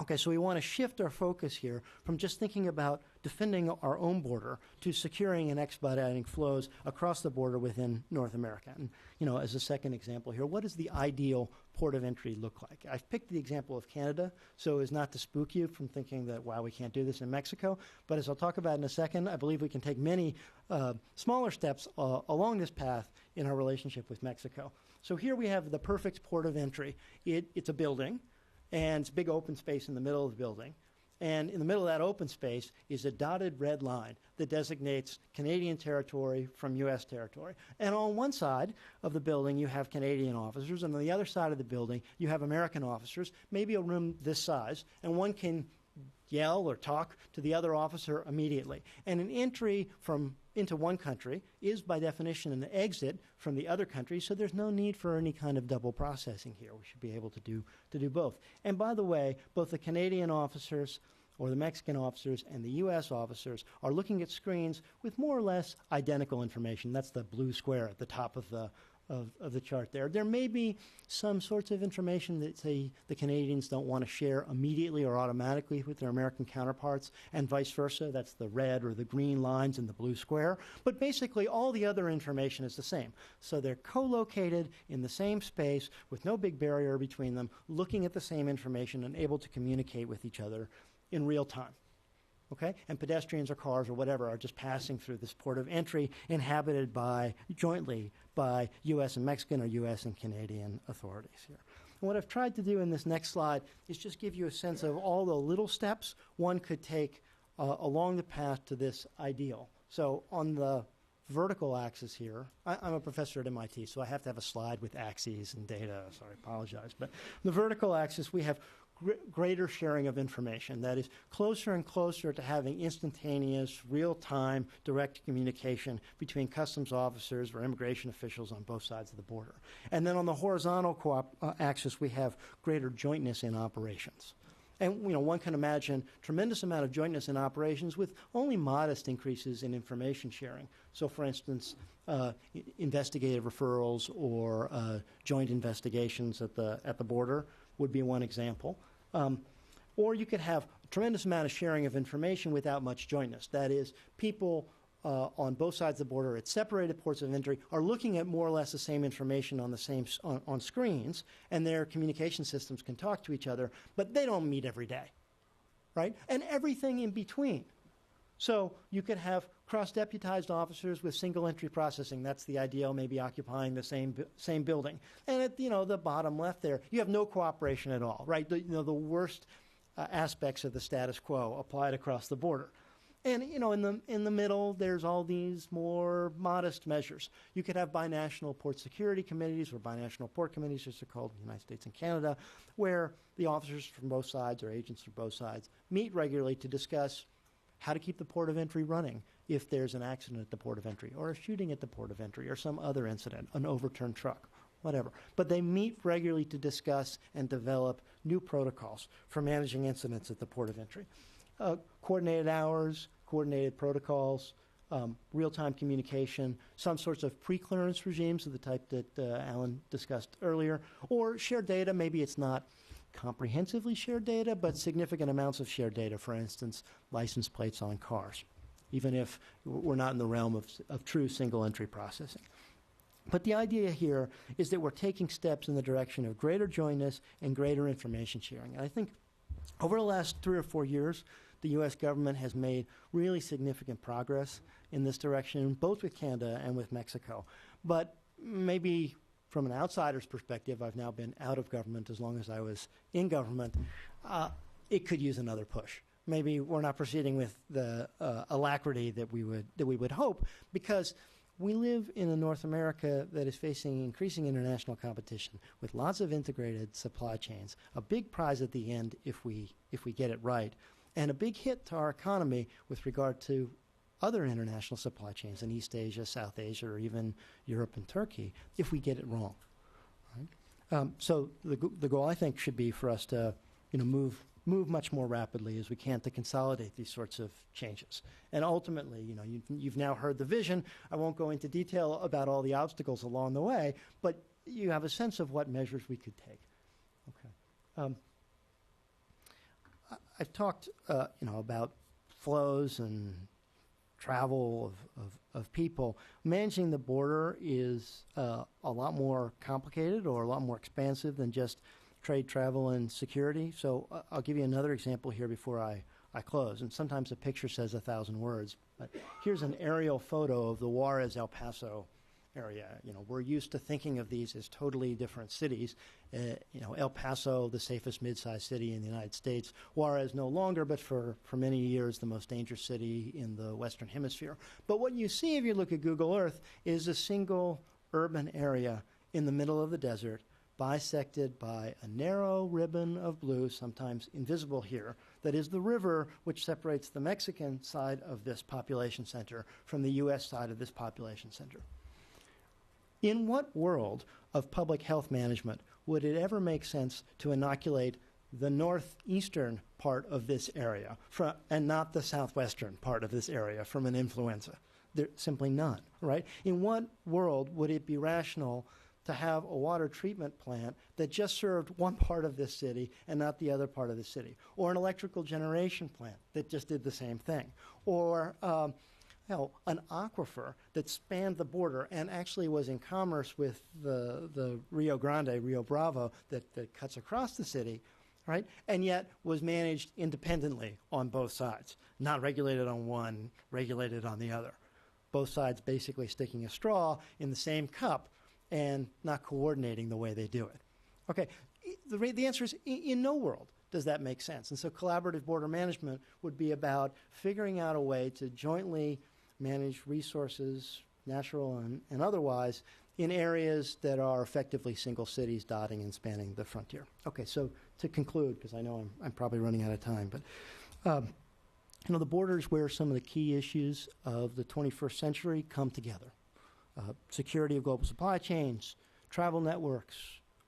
Okay, so we want to shift our focus here from just thinking about defending our own border to securing and expediting flows across the border within North America. And, as a second example here, what does the ideal port of entry look like? I've picked the example of Canada so as not to spook you from thinking that, wow, we can't do this in Mexico. But as I'll talk about in a second, I believe we can take many smaller steps along this path in our relationship with Mexico. So here we have the perfect port of entry. It's a building. And it's a big open space in the middle of the building. And in the middle of that open space is a dotted red line that designates Canadian territory from U.S. territory. And on one side of the building, you have Canadian officers, and on the other side of the building, you have American officers, maybe a room this size, and one can yell or talk to the other officer immediately. And an entry into one country is, by definition, an exit from the other country, so there's no need for any kind of double processing here. We should be able to do both. And by the way, both the Canadian officers or the Mexican officers and the U.S. officers are looking at screens with more or less identical information. That's the blue square at the top of the chart there. There may be some sorts of information that, say, the Canadians don't want to share immediately or automatically with their American counterparts, and vice versa. That's the red or the green lines in the blue square. But basically, all the other information is the same. So they're co-located in the same space with no big barrier between them, looking at the same information and able to communicate with each other in real time. Okay? And pedestrians or cars or whatever are just passing through this port of entry inhabited jointly by U.S. and Mexican or U.S. and Canadian authorities here. And what I've tried to do in this next slide is just give you a sense of all the little steps one could take along the path to this ideal. So on the vertical axis here, I'm a professor at MIT, so I have to have a slide with axes and data, so I apologize. But on the vertical axis, we have greater sharing of information. That is closer and closer to having instantaneous, real-time, direct communication between customs officers or immigration officials on both sides of the border. And then on the horizontal axis, we have greater jointness in operations. And one can imagine tremendous amount of jointness in operations with only modest increases in information sharing. So, for instance, investigative referrals or joint investigations at the border would be one example. Or you could have a tremendous amount of sharing of information without much jointness. That is, people on both sides of the border at separated ports of entry are looking at more or less the same information on the same on screens, and their communication systems can talk to each other, but they don't meet every day, right? And everything in between. So you could have cross-deputized officers with single entry processing. That's the ideal, maybe occupying the same building. And at the bottom left there, you have no cooperation at all, right? The worst aspects of the status quo applied across the border. And in the middle, there's all these more modest measures. You could have binational port security committees or binational port committees, as they're called in the United States and Canada, where the officers from both sides or agents from both sides meet regularly to discuss how to keep the port of entry running if there's an accident at the port of entry or a shooting at the port of entry or some other incident, an overturned truck, whatever. But they meet regularly to discuss and develop new protocols for managing incidents at the port of entry. Coordinated hours, coordinated protocols, real-time communication, some sorts of pre-clearance regimes of the type that Alan discussed earlier, or shared data. Maybe it's not comprehensively shared data, but significant amounts of shared data, for instance, license plates on cars, even if we're not in the realm of true single-entry processing. But the idea here is that we're taking steps in the direction of greater jointness and greater information sharing. And I think over the last 3 or 4 years, the U.S. government has made really significant progress in this direction, both with Canada and with Mexico. But maybe from an outsider's perspective, I've now been out of government as long as I was in government, it could use another push. Maybe we're not proceeding with the alacrity that we would hope, because we live in a North America that is facing increasing international competition with lots of integrated supply chains, a big prize at the end if we get it right, and a big hit to our economy with regard to other international supply chains in East Asia, South Asia, or even Europe and Turkey if we get it wrong. Right? So the goal, I think, should be for us to move much more rapidly as we can to consolidate these sorts of changes. And ultimately, you've now heard the vision. I won't go into detail about all the obstacles along the way, but you have a sense of what measures we could take. Okay. I've talked, about flows and travel of people. Managing the border is a lot more complicated or a lot more expansive than just trade, travel, and security. So I'll give you another example here before I close. And sometimes a picture says 1,000 words. But here's an aerial photo of the Juarez, El Paso area. We're used to thinking of these as totally different cities. El Paso, the safest mid-sized city in the United States. Juarez no longer, but for many years the most dangerous city in the Western Hemisphere. But what you see if you look at Google Earth is a single urban area in the middle of the desert, bisected by a narrow ribbon of blue, sometimes invisible here, that is the river which separates the Mexican side of this population center from the U.S. side of this population center. In what world of public health management would it ever make sense to inoculate the northeastern part of this area and not the southwestern part of this area from an influenza? There's simply none, right? In what world would it be rational to have a water treatment plant that just served one part of this city and not the other part of the city? Or an electrical generation plant that just did the same thing? Or an aquifer that spanned the border and actually was in commerce with the Rio Grande, Rio Bravo, that cuts across the city, right? And yet was managed independently on both sides, not regulated on one, regulated on the other. Both sides basically sticking a straw in the same cup and not coordinating the way they do it. Okay, the answer is in no world does that make sense. And so collaborative border management would be about figuring out a way to jointly manage resources, natural and otherwise, in areas that are effectively single cities dotting and spanning the frontier. Okay, so to conclude, because I know I'm probably running out of time, but the border is where some of the key issues of the 21st century come together. Security of global supply chains, travel networks,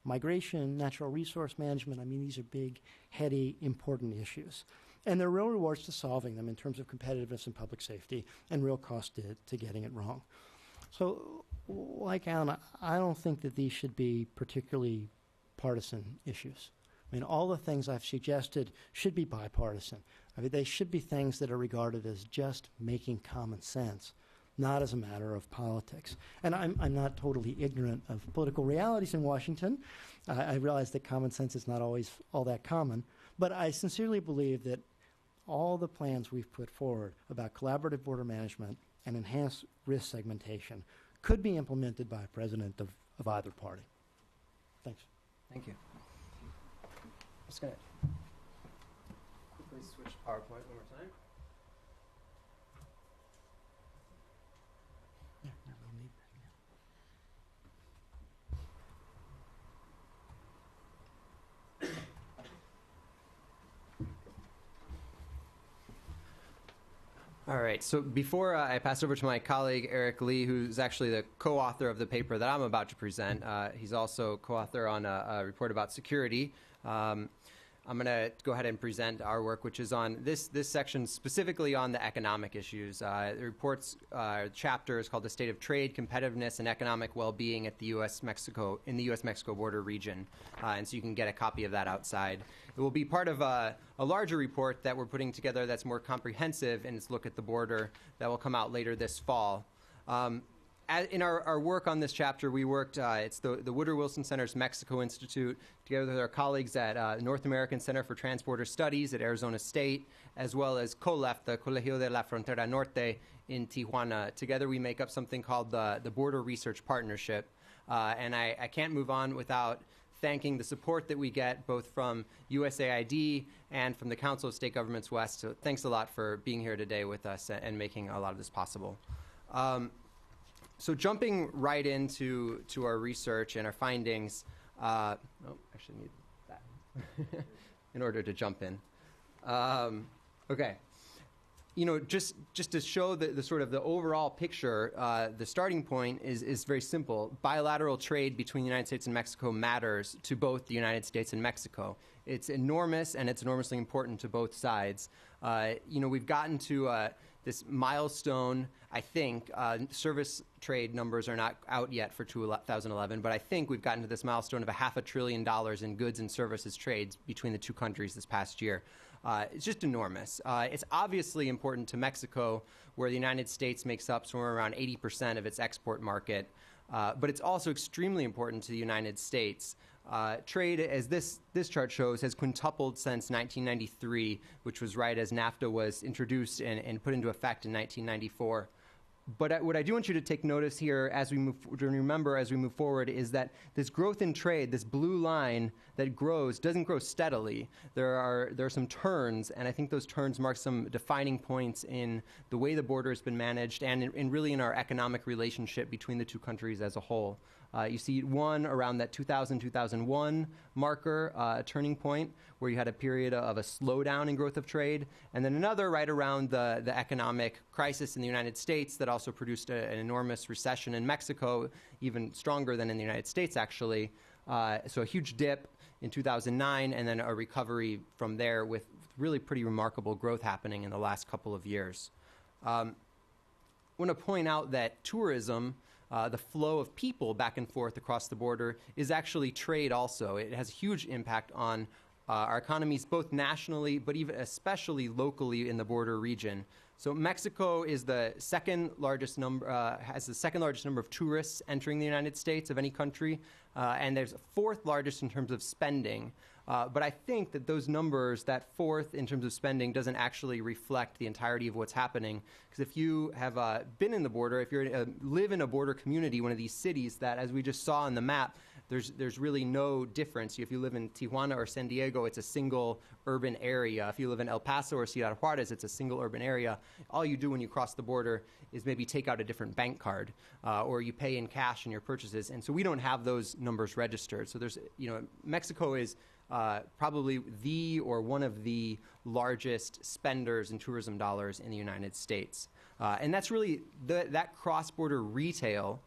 migration, natural resource management. I mean, these are big, heady, important issues. And there are real rewards to solving them in terms of competitiveness and public safety and real cost to getting it wrong. So, like Alan, I don't think that these should be particularly partisan issues. I mean, all the things I've suggested should be bipartisan. I mean, they should be things that are regarded as just making common sense, not as a matter of politics. And I'm not totally ignorant of political realities in Washington. I realize that common sense is not always all that common. But I sincerely believe that all the plans we've put forward about collaborative border management and enhanced risk segmentation could be implemented by a president of either party. Thanks. Thank you. I'm just going to quickly switch to PowerPoint one more time. Yeah, no, we'll need that, yeah. All right, so before I pass over to my colleague Eric Lee, who's actually the co-author of the paper that I'm about to present, he's also co-author on a report about security. I'm going to go ahead and present our work, which is on this section specifically on the economic issues. The report's chapter is called "The State of Trade, Competitiveness, and Economic Well-Being at the U.S.-Mexico border region," and so you can get a copy of that outside. It will be part of a larger report that we're putting together that's more comprehensive in its look at the border that will come out later this fall. in our work on this chapter, we worked, it's the Woodrow Wilson Center's Mexico Institute, together with our colleagues at North American Center for Transborder Studies at Arizona State, as well as COLEF, the Colegio de la Frontera Norte in Tijuana. Together we make up something called the Border Research Partnership. And I can't move on without thanking the support that we get both from USAID and from the Council of State Governments West. So thanks a lot for being here today with us and making a lot of this possible. So jumping right into our research and our findings, I actually need that in order to jump in. Okay. Just to show the sort of the overall picture, the starting point is very simple. Bilateral trade between the United States and Mexico matters to both the United States and Mexico. It's enormous, and it's enormously important to both sides. We've gotten to this milestone, I think. Service trade numbers are not out yet for 2011, but I think we've gotten to this milestone of $500 billion in goods and services trades between the two countries this past year. It's just enormous. It's obviously important to Mexico, where the United States makes up somewhere around 80% of its export market, but it's also extremely important to the United States. Trade, as this chart shows, has quintupled since 1993, which was right as NAFTA was introduced and put into effect in 1994. But what I do want you to take notice here as we move forward is that this growth in trade, this blue line that grows, doesn't grow steadily. There are some turns, and I think those turns mark some defining points in the way the border has been managed and in really in our economic relationship between the two countries as a whole. You see one around that 2000-2001 marker, a turning point, where you had a period of a slowdown in growth of trade, and then another right around the economic crisis in the United States that also produced an enormous recession in Mexico, even stronger than in the United States, actually. So a huge dip in 2009, and then a recovery from there with really pretty remarkable growth happening in the last couple of years. I want to point out that tourism, the flow of people back and forth across the border, is actually trade also. It has a huge impact on our economies, both nationally, but even especially locally in the border region. So Mexico is the second largest number, has the second largest number of tourists entering the United States of any country, and there's fourth largest in terms of spending. But I think that those numbers, that fourth in terms of spending, doesn't actually reflect the entirety of what's happening. Because if you have been in the border, if you live in a border community, one of these cities that, as we just saw on the map, there's really no difference. If you live in Tijuana or San Diego, it's a single urban area. If you live in El Paso or Ciudad Juarez, it's a single urban area. All you do when you cross the border is maybe take out a different bank card, or you pay in cash in your purchases. And so we don't have those numbers registered. So Mexico is probably the or one of the largest spenders in tourism dollars in the United States. And that's really, that cross-border retail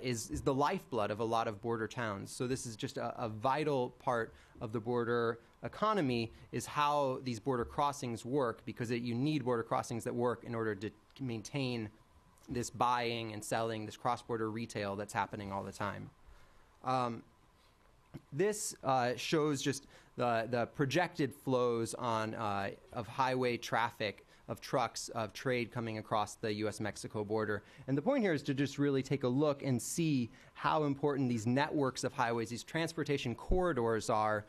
is the lifeblood of a lot of border towns. So this is just a vital part of the border economy, is how these border crossings work, because you need border crossings that work in order to maintain this buying and selling, this cross-border retail that's happening all the time. This shows just the projected flows of highway traffic, of trucks, of trade coming across the U.S.-Mexico border. And the point here is to just really take a look and see how important these networks of highways, these transportation corridors are,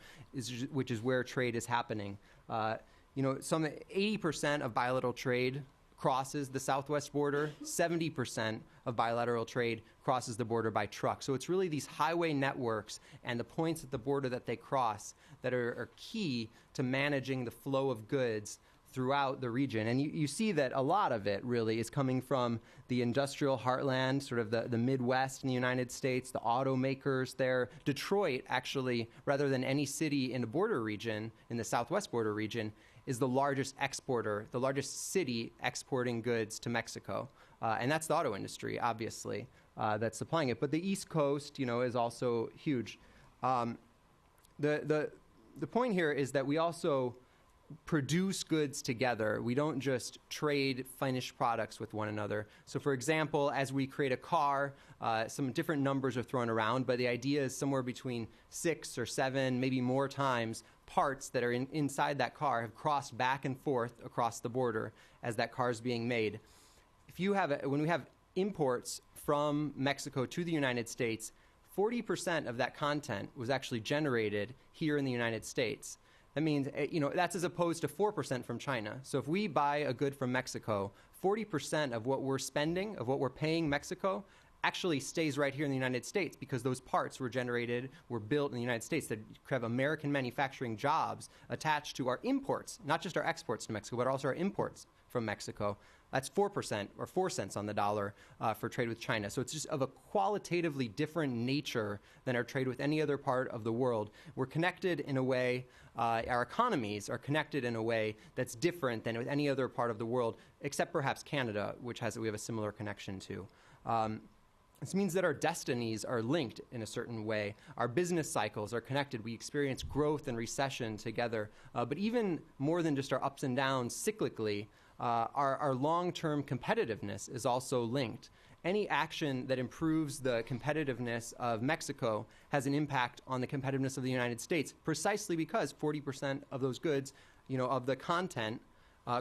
which is where trade is happening. Some 80% of bilateral trade crosses the southwest border. 70% of bilateral trade crosses the border by truck. So it's really these highway networks and the points at the border that they cross that are key to managing the flow of goods throughout the region. And you see that a lot of it really is coming from the industrial heartland, sort of the Midwest in the United States, the automakers there. Detroit, actually, rather than any city in the border region, in the southwest border region, is the largest exporter, the largest city exporting goods to Mexico. And that's the auto industry, obviously, that's supplying it. But the East Coast, is also huge. The point here is that we also produce goods together. We don't just trade finished products with one another. So for example, as we create a car, some different numbers are thrown around, but the idea is somewhere between 6 or 7, maybe more times, parts that are inside that car have crossed back and forth across the border as that car is being made. When we have imports from Mexico to the United States, 40% of that content was actually generated here in the United States. That means, that's as opposed to 4% from China. So if we buy a good from Mexico, 40% of what we're spending, of what we're paying Mexico, actually stays right here in the United States because those parts were built in the United States that have American manufacturing jobs attached to our imports, not just our exports to Mexico, but also our imports from Mexico. That's 4% or 4 cents on the dollar for trade with China. So it's just of a qualitatively different nature than our trade with any other part of the world. We're connected in a way, our economies are connected in a way that's different than with any other part of the world, except perhaps Canada, which we have a similar connection to. This means that our destinies are linked in a certain way. Our business cycles are connected. We experience growth and recession together. But even more than just our ups and downs cyclically, our long-term competitiveness is also linked. Any action that improves the competitiveness of Mexico has an impact on the competitiveness of the United States, precisely because 40% of those goods, of the content,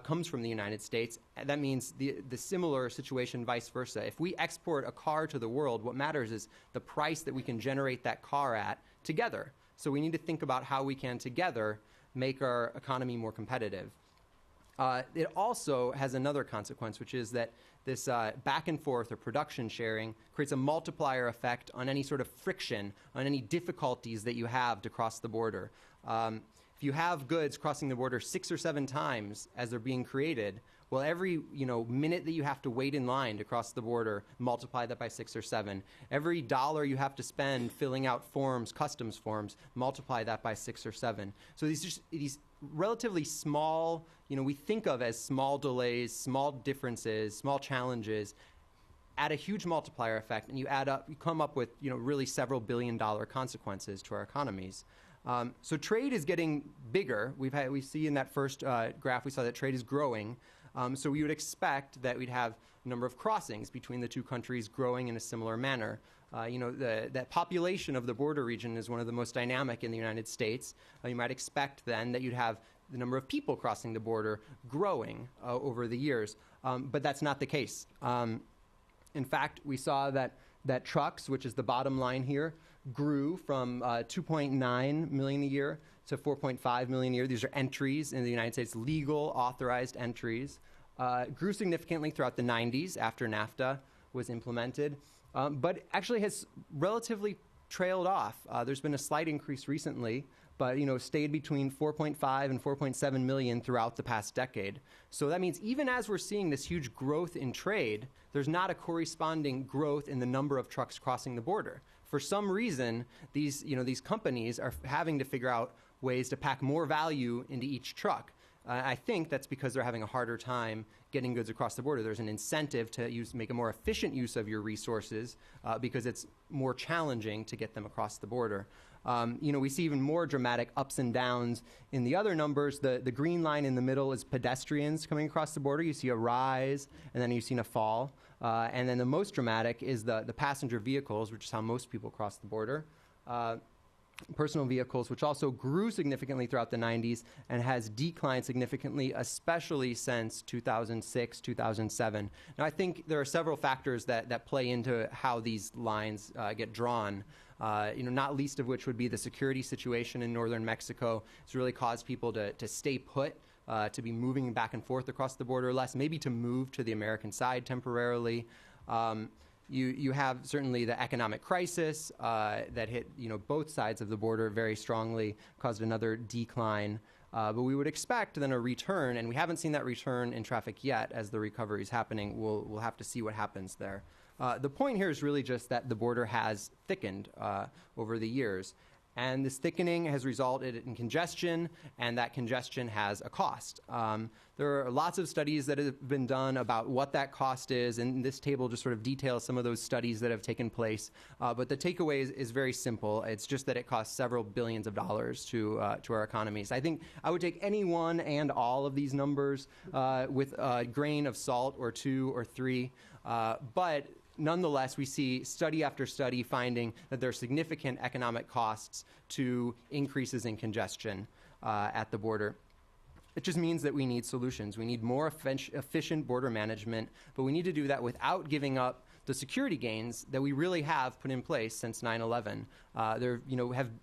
comes from the United States. That means the similar situation vice versa. If we export a car to the world, what matters is the price that we can generate that car at together. So we need to think about how we can together make our economy more competitive. It also has another consequence, which is that this back and forth or production sharing creates a multiplier effect on any sort of friction, on any difficulties that you have to cross the border. If you have goods crossing the border 6 or 7 times as they're being created, well, every minute that you have to wait in line to cross the border, multiply that by 6 or 7. Every dollar you have to spend filling out forms, customs forms, multiply that by 6 or 7. So these relatively small, we think of as small delays, small differences, small challenges, add a huge multiplier effect, and you come up with really several billion-dollar consequences to our economies. So trade is getting bigger. We see in that first graph, we saw that trade is growing. So we would expect that we'd have a number of crossings between the two countries growing in a similar manner. That population of the border region is one of the most dynamic in the United States. You might expect then that you'd have the number of people crossing the border growing over the years. But that's not the case. In fact, we saw that trucks, which is the bottom line here, grew from 2.9 million a year to 4.5 million a year. These are entries in the United States, legal, authorized entries. Grew significantly throughout the 90s after NAFTA was implemented, but actually has relatively trailed off. There's been a slight increase recently, but stayed between 4.5 and 4.7 million throughout the past decade. So that means even as we're seeing this huge growth in trade, there's not a corresponding growth in the number of trucks crossing the border. For some reason, these companies are having to figure out ways to pack more value into each truck. I think that's because they're having a harder time getting goods across the border. There's an incentive to make a more efficient use of your resources because it's more challenging to get them across the border. We see even more dramatic ups and downs in the other numbers. The green line in the middle is pedestrians coming across the border. You see a rise, and then you see a fall. And then the most dramatic is the passenger vehicles, which is how most people cross the border. Personal vehicles, which also grew significantly throughout the 90s and has declined significantly, especially since 2006, 2007. Now, I think there are several factors that play into how these lines get drawn. Not least of which would be the security situation in northern Mexico. It's really caused people to stay put, to be moving back and forth across the border less, maybe to move to the American side temporarily. You have certainly the economic crisis that hit both sides of the border very strongly, caused another decline. But we would expect then a return, and we haven't seen that return in traffic yet as the recovery is happening. We'll have to see what happens there. The point here is really just that the border has thickened over the years. And this thickening has resulted in congestion, and that congestion has a cost. There are lots of studies that have been done about what that cost is, and this table just sort of details some of those studies that have taken place. But the takeaway is very simple. It's just that it costs several billions of dollars to our economies. I think I would take any one and all of these numbers with a grain of salt or 2 or 3, but nonetheless, we see study after study finding that there are significant economic costs to increases in congestion at the border. It just means that we need solutions. We need more efficient border management, but we need to do that without giving up the security gains that we really have put in place since 9/11. There,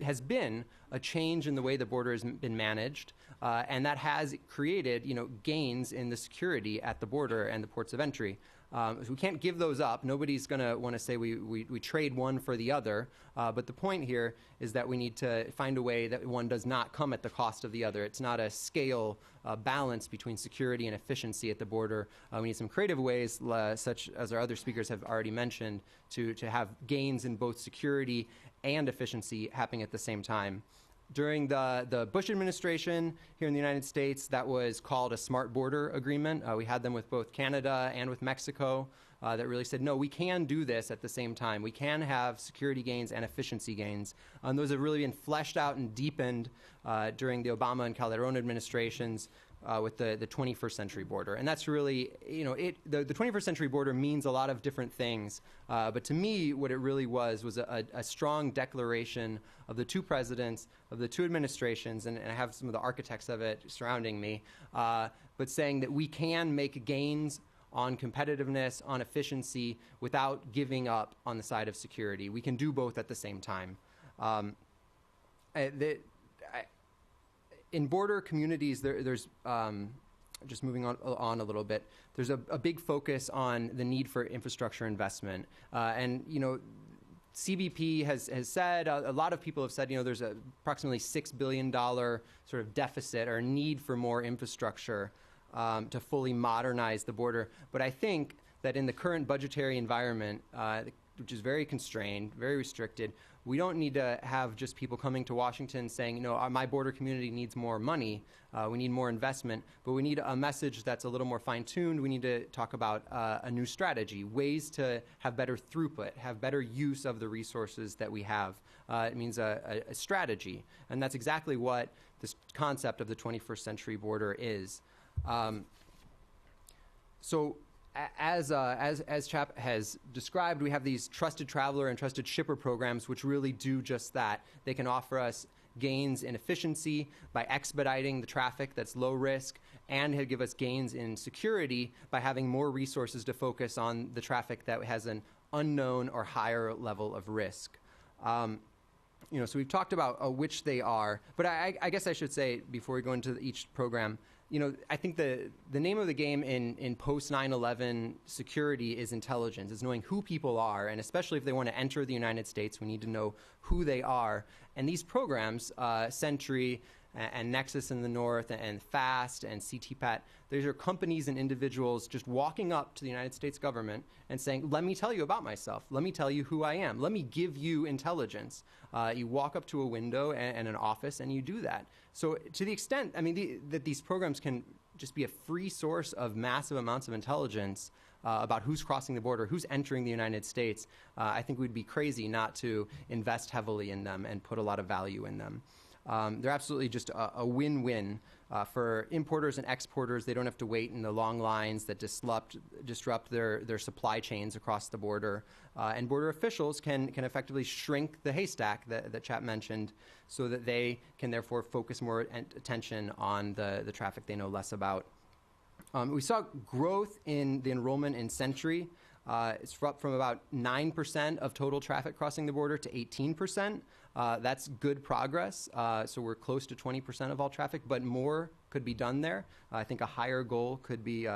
has been a change in the way the border has been managed, and that has created, gains in the security at the border and the ports of entry. So we can't give those up. Nobody's going to want to say we trade one for the other. But the point here is that we need to find a way that one does not come at the cost of the other. It's not a scale balance between security and efficiency at the border. We need some creative ways, such as our other speakers have already mentioned, to have gains in both security and efficiency happening at the same time. During the Bush administration here in the United States, that was called a Smart Border Agreement. We had them with both Canada and with Mexico that really said, no, we can do this at the same time. We can have security gains and efficiency gains. And those have really been fleshed out and deepened during the Obama and Calderon administrations with the 21st century border. And that's really, the 21st century border means a lot of different things. But to me, what it really was a strong declaration of the two presidents, of the two administrations, and I have some of the architects of it surrounding me, but saying that we can make gains on competitiveness, on efficiency, without giving up on the side of security. We can do both at the same time. In border communities, there's just moving on a little bit, there's a big focus on the need for infrastructure investment. CBP has said, a lot of people have said, there's approximately $6 billion sort of deficit or need for more infrastructure to fully modernize the border. But I think that in the current budgetary environment, which is very constrained, very restricted, we don't need to have just people coming to Washington saying, my border community needs more money, we need more investment, but we need a message that's a little more fine-tuned. We need to talk about a new strategy, ways to have better throughput, have better use of the resources that we have. It means a strategy, and that's exactly what this concept of the 21st century border is. As Chap has described, we have these trusted traveler and trusted shipper programs which really do just that. They can offer us gains in efficiency by expediting the traffic that's low risk, and give us gains in security by having more resources to focus on the traffic that has an unknown or higher level of risk. So we've talked about which they are, but I guess I should say before we go into each program, I think the name of the game in post 9/11 security is intelligence. It's knowing who people are, and especially if they want to enter the United States, we need to know who they are. And these programs, Sentry and Nexus in the north, and FAST and CTPAT, these are companies and individuals just walking up to the United States government and saying, let me tell you about myself. Let me tell you who I am. Let me give you intelligence. You walk up to a window and an office, and you do that. So to the extent, that these programs can just be a free source of massive amounts of intelligence about who's crossing the border, who's entering the United States, I think we'd be crazy not to invest heavily in them and put a lot of value in them. They're absolutely just a win-win for importers and exporters. They don't have to wait in the long lines that disrupt their supply chains across the border. And border officials can effectively shrink the haystack that Chap mentioned, so that they can therefore focus more attention on the traffic they know less about. We saw growth in the enrollment in Sentry. It's up from about 9% of total traffic crossing the border to 18%. That's good progress. So we're close to 20% of all traffic, but more could be done there. I think a higher goal could be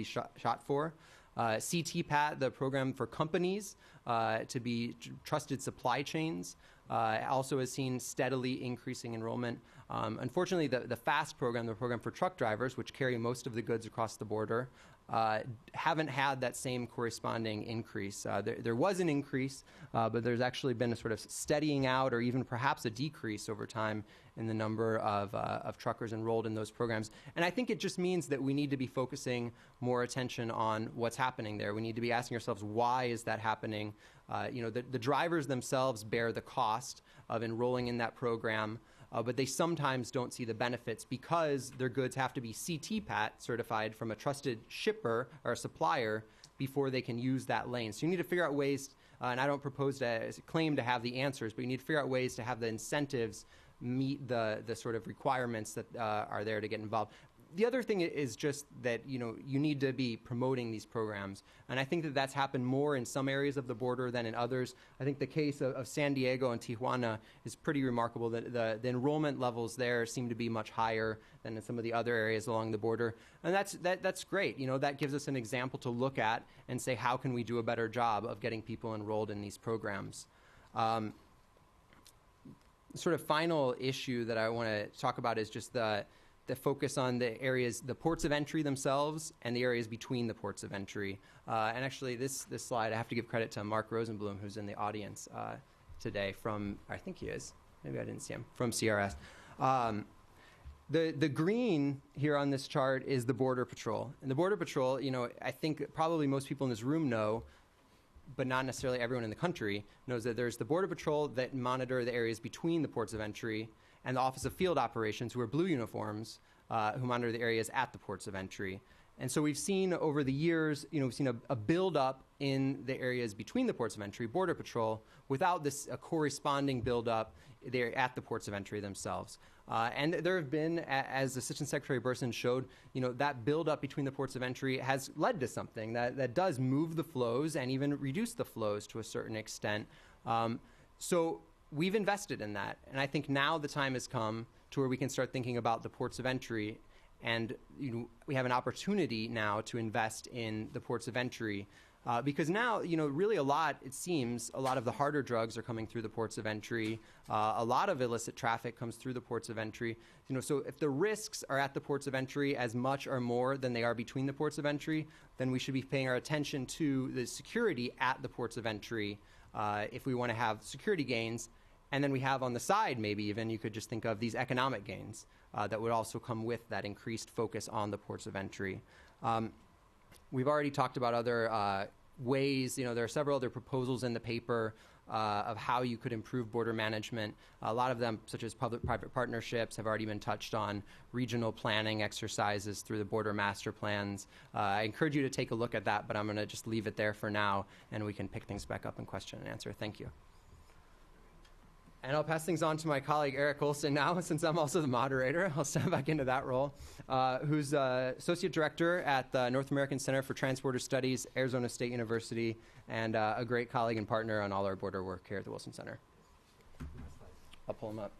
shot for. CTPAT, the program for companies to be trusted supply chains, also has seen steadily increasing enrollment. Unfortunately, the FAST program, the program for truck drivers, which carry most of the goods across the border, haven't had that same corresponding increase. There was an increase, but there's actually been a sort of steadying out or even perhaps a decrease over time in the number of truckers enrolled in those programs. And I think it just means that we need to be focusing more attention on what's happening there. We need to be asking ourselves, why is that happening? The drivers themselves bear the cost of enrolling in that program, but they sometimes don't see the benefits because their goods have to be CTPAT certified from a trusted shipper or a supplier before they can use that lane. So you need to figure out ways, and I don't propose to claim to have the answers, but you need to figure out ways to have the incentives meet the sort of requirements that are there to get involved. The other thing is just that, you need to be promoting these programs. And I think that that's happened more in some areas of the border than in others. I think the case of San Diego and Tijuana is pretty remarkable. The enrollment levels there seem to be much higher than in some of the other areas along the border. And that's great. That gives us an example to look at and say, how can we do a better job of getting people enrolled in these programs? Sort of final issue that I want to talk about is just the focus on the areas, the ports of entry themselves and the areas between the ports of entry. And actually, this slide, I have to give credit to Mark Rosenblum, who's in the audience today from, I think he is, maybe I didn't see him, from CRS. The green here on this chart is the Border Patrol. And the Border Patrol, I think probably most people in this room know, but not necessarily everyone in the country knows that there's the Border Patrol that monitor the areas between the ports of entry, and the Office of Field Operations, who are blue uniforms, who monitor the areas at the ports of entry. And so we've seen over the years, we've seen a buildup in the areas between the ports of entry, Border Patrol, without a corresponding buildup there at the ports of entry themselves. And there have been, as Assistant Secretary Burson showed, that buildup between the ports of entry has led to something that does move the flows and even reduce the flows to a certain extent. So we've invested in that, and I think now the time has come to where we can start thinking about the ports of entry, and we have an opportunity now to invest in the ports of entry because now, really it seems a lot of the harder drugs are coming through the ports of entry. A lot of illicit traffic comes through the ports of entry. So if the risks are at the ports of entry as much or more than they are between the ports of entry, then we should be paying our attention to the security at the ports of entry if we want to have security gains. And then we have on the side, maybe even, you could just think of these economic gains that would also come with that increased focus on the ports of entry. We've already talked about other ways. There are several other proposals in the paper of how you could improve border management. A lot of them, such as public-private partnerships, have already been touched on. Regional planning exercises through the border master plans. I encourage you to take a look at that, but I'm going to just leave it there for now, and we can pick things back up in question and answer. Thank you. And I'll pass things on to my colleague, Eric Olson, now, since I'm also the moderator. I'll step back into that role, who's Associate Director at the North American Center for Transborder Studies, Arizona State University, and a great colleague and partner on all our border work here at the Wilson Center. I'll pull him up.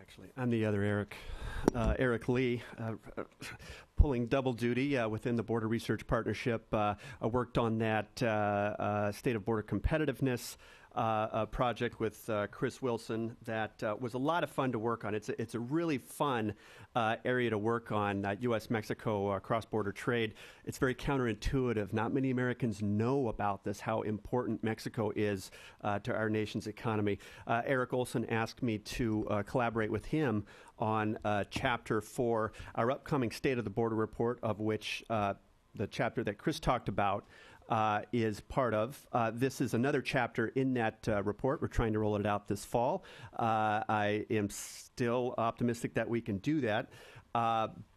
Actually, I'm the other Eric, Eric Lee. Pulling double duty within the Border Research Partnership. I worked on that State of Border Competitiveness project with Chris Wilson. That was a lot of fun to work on. It's a really fun area to work on, U.S.-Mexico cross-border trade. It's very counterintuitive. Not many Americans know about this, how important Mexico is to our nation's economy. Eric Olson asked me to collaborate with him on Chapter 4, our upcoming State of the Border report, of which the chapter that Chris talked about is part of. This is another chapter in that report. We're trying to roll it out this fall. I am still optimistic that we can do that.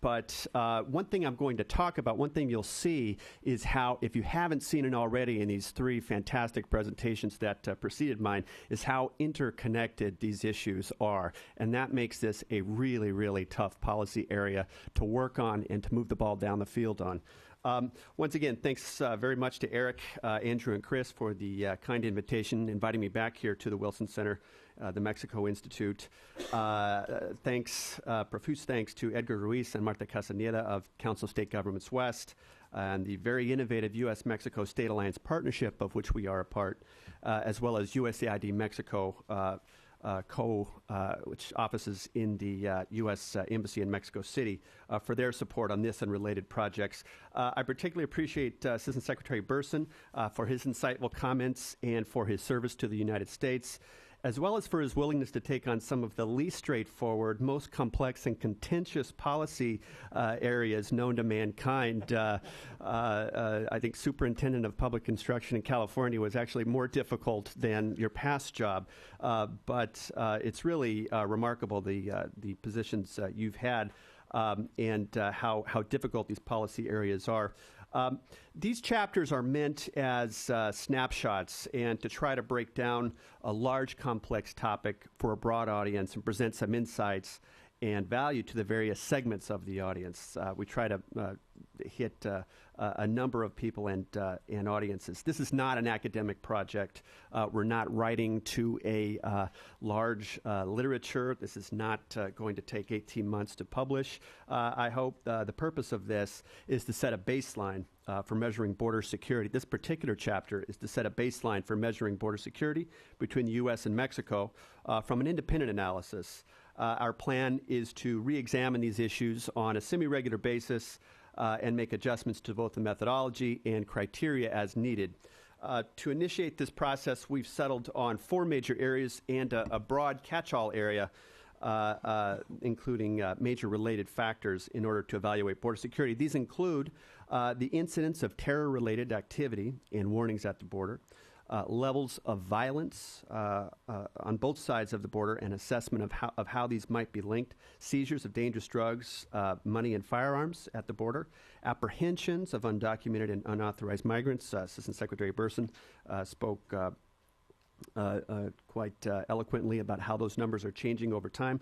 But one thing I'm going to talk about, one thing you'll see is how, if you haven't seen it already in these three fantastic presentations that preceded mine, is how interconnected these issues are. And that makes this a really, really tough policy area to work on and to move the ball down the field on. Once again, thanks very much to Eric, Andrew, and Chris for the kind invitation, inviting me back here to the Wilson Center, the Mexico Institute. Profuse thanks to Edgar Ruiz and Marta Castaneda of Council of State Governments West, and the very innovative U.S.-Mexico State Alliance Partnership, of which we are a part, as well as USAID Mexico, which offices in the U.S. Embassy in Mexico City, for their support on this and related projects. I particularly appreciate Assistant Secretary Burson for his insightful comments and for his service to the United States, as well as for his willingness to take on some of the least straightforward, most complex and contentious policy areas known to mankind. I think Superintendent of Public Construction in California was actually more difficult than your past job, but it's really remarkable the positions you've had and how difficult these policy areas are. These chapters are meant as snapshots and to try to break down a large, complex topic for a broad audience and present some insights and value to the various segments of the audience. We try to hit a number of people and audiences. This is not an academic project. We're not writing to a large literature. This is not going to take 18 months to publish. I hope the purpose of this is to set a baseline for measuring border security. This particular chapter is to set a baseline for measuring border security between the U.S. and Mexico from an independent analysis. Our plan is to re-examine these issues on a semi-regular basis and make adjustments to both the methodology and criteria as needed. To initiate this process, we've settled on 4 major areas and a broad catch-all area, including major related factors in order to evaluate border security. These include the incidence of terror-related activity and warnings at the border, levels of violence on both sides of the border, and assessment of how these might be linked, seizures of dangerous drugs, money, and firearms at the border, apprehensions of undocumented and unauthorized migrants. Assistant Secretary Burson spoke quite eloquently about how those numbers are changing over time,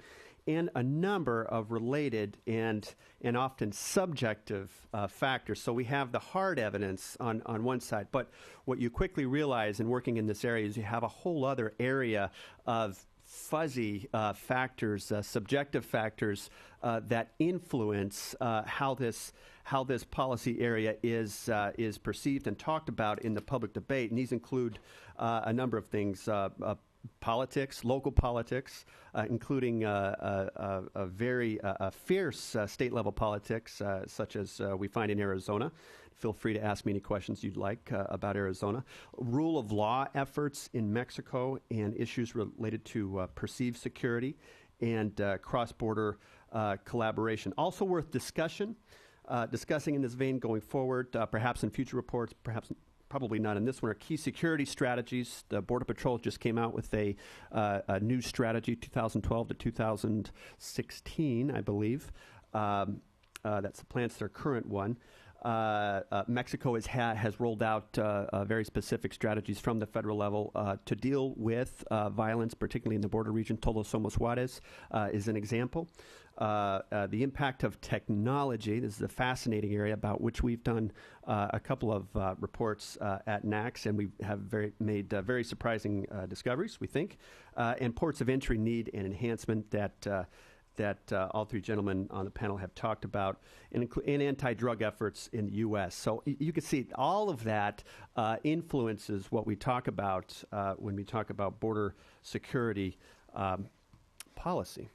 and a number of related and often subjective factors. So we have the hard evidence on one side, but what you quickly realize in working in this area is you have a whole other area of fuzzy factors, subjective factors that influence how this policy area is perceived and talked about in the public debate. And these include a number of things. Politics, local politics, including a very fierce state-level politics, such as we find in Arizona. Feel free to ask me any questions you'd like about Arizona. Rule of law efforts in Mexico and issues related to perceived security and cross-border collaboration. Also worth discussing in this vein going forward, perhaps in future reports, probably not in this one, are key security strategies. The Border Patrol just came out with a new strategy, 2012 to 2016, I believe. That's the plan. It's their current one. Mexico has rolled out very specific strategies from the federal level to deal with violence, particularly in the border region. Todos Somos Juarez is an example. The impact of technology. This is a fascinating area about which we've done a couple of reports at NACS, and we have made very surprising discoveries, we think. And ports of entry need an enhancement that all 3 gentlemen on the panel have talked about, and anti-drug efforts in the U.S. So you can see all of that influences what we talk about when we talk about border security policy.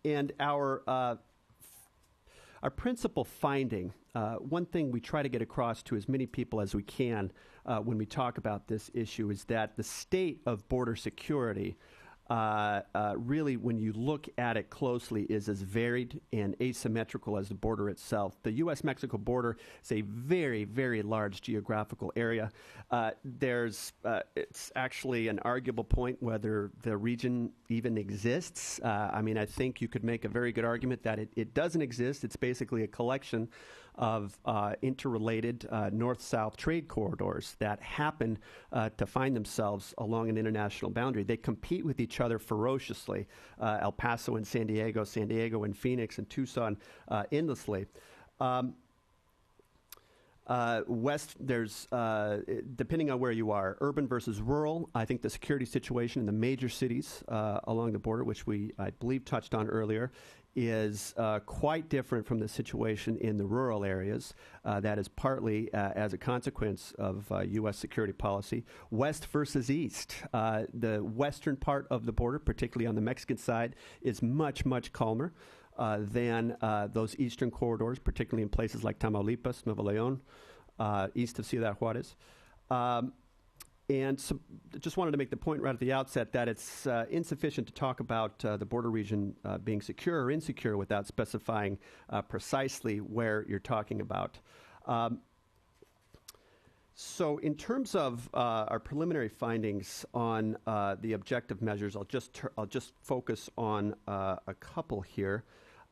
And our principal finding, one thing we try to get across to as many people as we can when we talk about this issue, is that the state of border security really, when you look at it closely, is as varied and asymmetrical as the border itself. The U.S.-Mexico border is a very, very large geographical area. It's actually an arguable point whether the region even exists. I think you could make a very good argument that it doesn't exist. It's basically a collection of interrelated north-south trade corridors that happen to find themselves along an international boundary. They compete with each other ferociously. El Paso and San Diego and Phoenix and Tucson endlessly. West, there's, depending on where you are, urban versus rural. I think the security situation in the major cities along the border, which I believe, touched on earlier, is quite different from the situation in the rural areas. That is partly as a consequence of U.S. security policy. West versus east. The western part of the border, particularly on the Mexican side, is much, much calmer than those eastern corridors, particularly in places like Tamaulipas, Nuevo León, east of Ciudad Juarez. And so just wanted to make the point right at the outset that it's insufficient to talk about the border region being secure or insecure without specifying precisely where you're talking about. So in terms of our preliminary findings on the objective measures, I'll just focus on a couple here.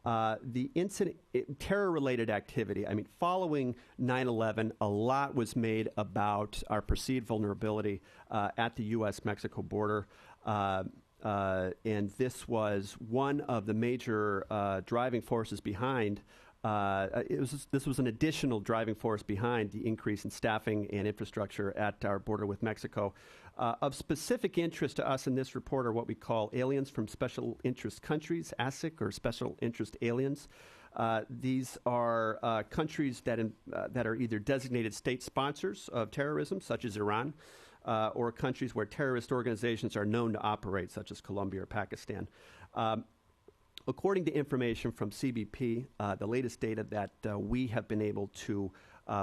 The incident, terror-related activity, I mean, following 9/11, a lot was made about our perceived vulnerability at the U.S.-Mexico border. And this was one of the major driving forces behind. This was an additional driving force behind the increase in staffing and infrastructure at our border with Mexico. Of specific interest to us in this report are what we call aliens from special interest countries, ASIC, or special interest aliens. These are countries that are either designated state sponsors of terrorism, such as Iran, or countries where terrorist organizations are known to operate, such as Colombia or Pakistan. According to information from CBP, the latest data that we have been able to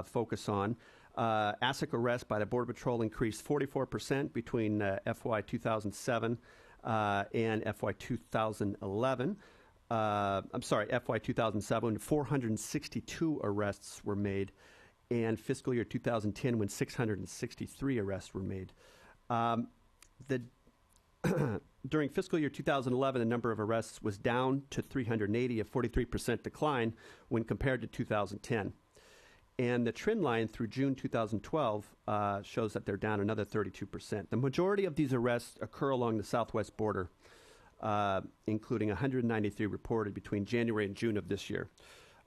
focus on, ASIC arrests by the Border Patrol increased 44% between FY 2007 and FY 2011. FY 2007, 462 arrests were made, and fiscal year 2010, when 663 arrests were made. During fiscal year 2011, the number of arrests was down to 380, a 43% decline when compared to 2010. And the trend line through June 2012 shows that they're down another 32%. The majority of these arrests occur along the southwest border, including 193 reported between January and June of this year.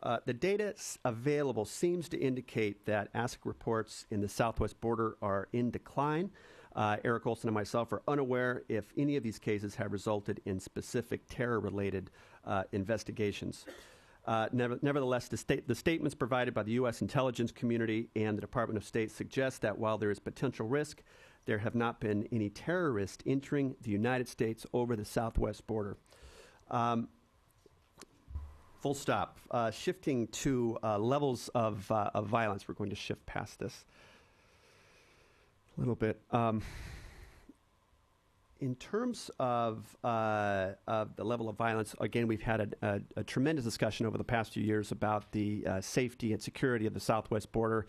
The data available seems to indicate that ASIC reports in the southwest border are in decline. Eric Olson and myself are unaware if any of these cases have resulted in specific terror-related investigations. Nevertheless, the statements provided by the U.S. intelligence community and the Department of State suggest that while there is potential risk, there have not been any terrorists entering the United States over the southwest border. Full stop. Shifting to levels of violence. We're going to shift past this a little bit. In terms of the level of violence, again, we've had a tremendous discussion over the past few years about the safety and security of the southwest border.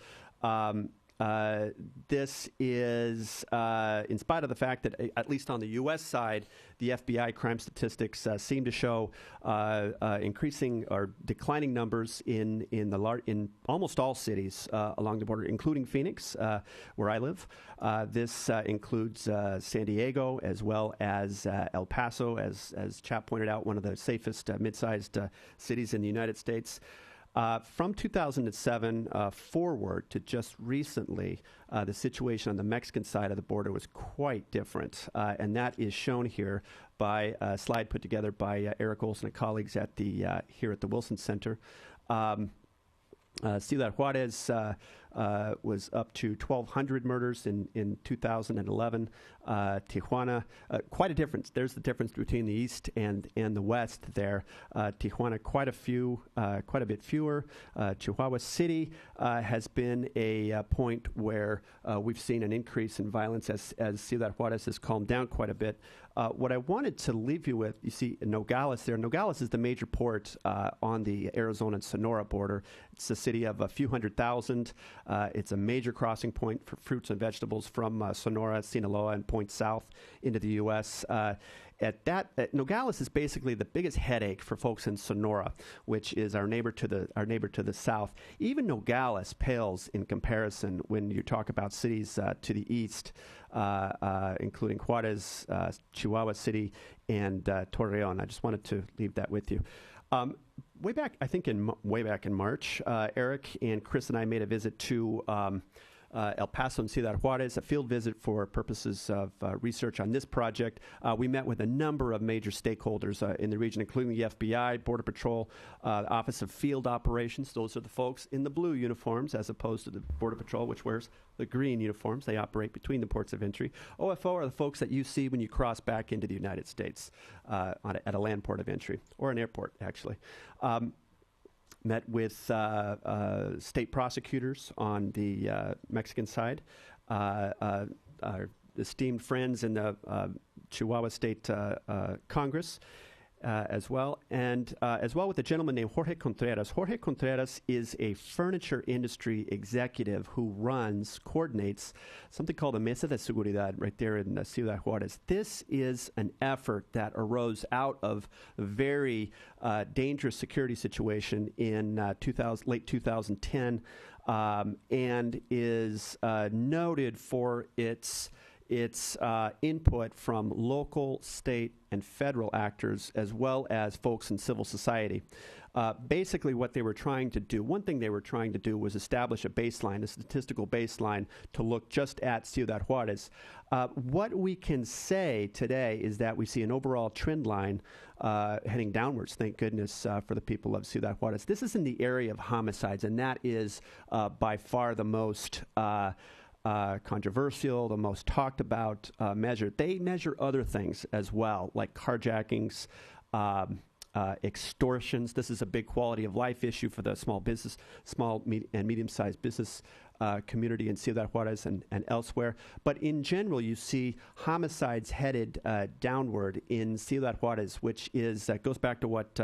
This is, in spite of the fact that, at least on the U.S. side, the FBI crime statistics seem to show increasing or declining numbers in almost all cities along the border, including Phoenix, where I live. This includes San Diego as well as El Paso, as Chap pointed out, one of the safest mid-sized cities in the United States. From 2007 forward to just recently, the situation on the Mexican side of the border was quite different, and that is shown here by a slide put together by Eric Olson and colleagues at here at the Wilson Center. Ciudad Juarez was up to 1,200 murders in 2011. Tijuana, quite a difference. There's the difference between the east and the west there. Tijuana, quite a bit fewer. Chihuahua City has been a point where we've seen an increase in violence as Ciudad Juarez has calmed down quite a bit. What I wanted to leave you with, you see Nogales there. Nogales is the major port on the Arizona and Sonora border. It's a city of a few 100,000. It's a major crossing point for fruits and vegetables from Sonora, Sinaloa, and points south into the U.S. Nogales is basically the biggest headache for folks in Sonora, which is our neighbor to the south. Even Nogales pales in comparison when you talk about cities to the east, including Juarez, Chihuahua City, and Torreon. I just wanted to leave that with you. Way back in March, Eric and Chris and I made a visit to El Paso and Ciudad Juarez, a field visit for purposes of research on this project. We met with a number of major stakeholders in the region, including the FBI, Border Patrol, the Office of Field Operations. Those are the folks in the blue uniforms, as opposed to the Border Patrol, which wears the green uniforms. They operate between the ports of entry. OFO are the folks that you see when you cross back into the United States at a land port of entry, or an airport, actually. Met with state prosecutors on the Mexican side, our esteemed friends in the Chihuahua State Congress, as well, and as well with a gentleman named Jorge Contreras. Jorge Contreras is a furniture industry executive who coordinates something called a Mesa de Seguridad right there in Ciudad Juarez. This is an effort that arose out of a very dangerous security situation in late 2010 and is noted for its input from local, state, and federal actors, as well as folks in civil society. Basically, what they were trying to do, one thing they were trying to do was establish a baseline, a statistical baseline, to look just at Ciudad Juarez. What we can say today is that we see an overall trend line heading downwards, thank goodness for the people of Ciudad Juarez. This is in the area of homicides, and that is by far the most controversial, the most talked about measure. They measure other things as well, like carjackings, extortions. This is a big quality of life issue for the small and medium-sized business community in Ciudad Juarez and elsewhere. But in general, you see homicides headed downward in Ciudad Juarez, which is goes back to what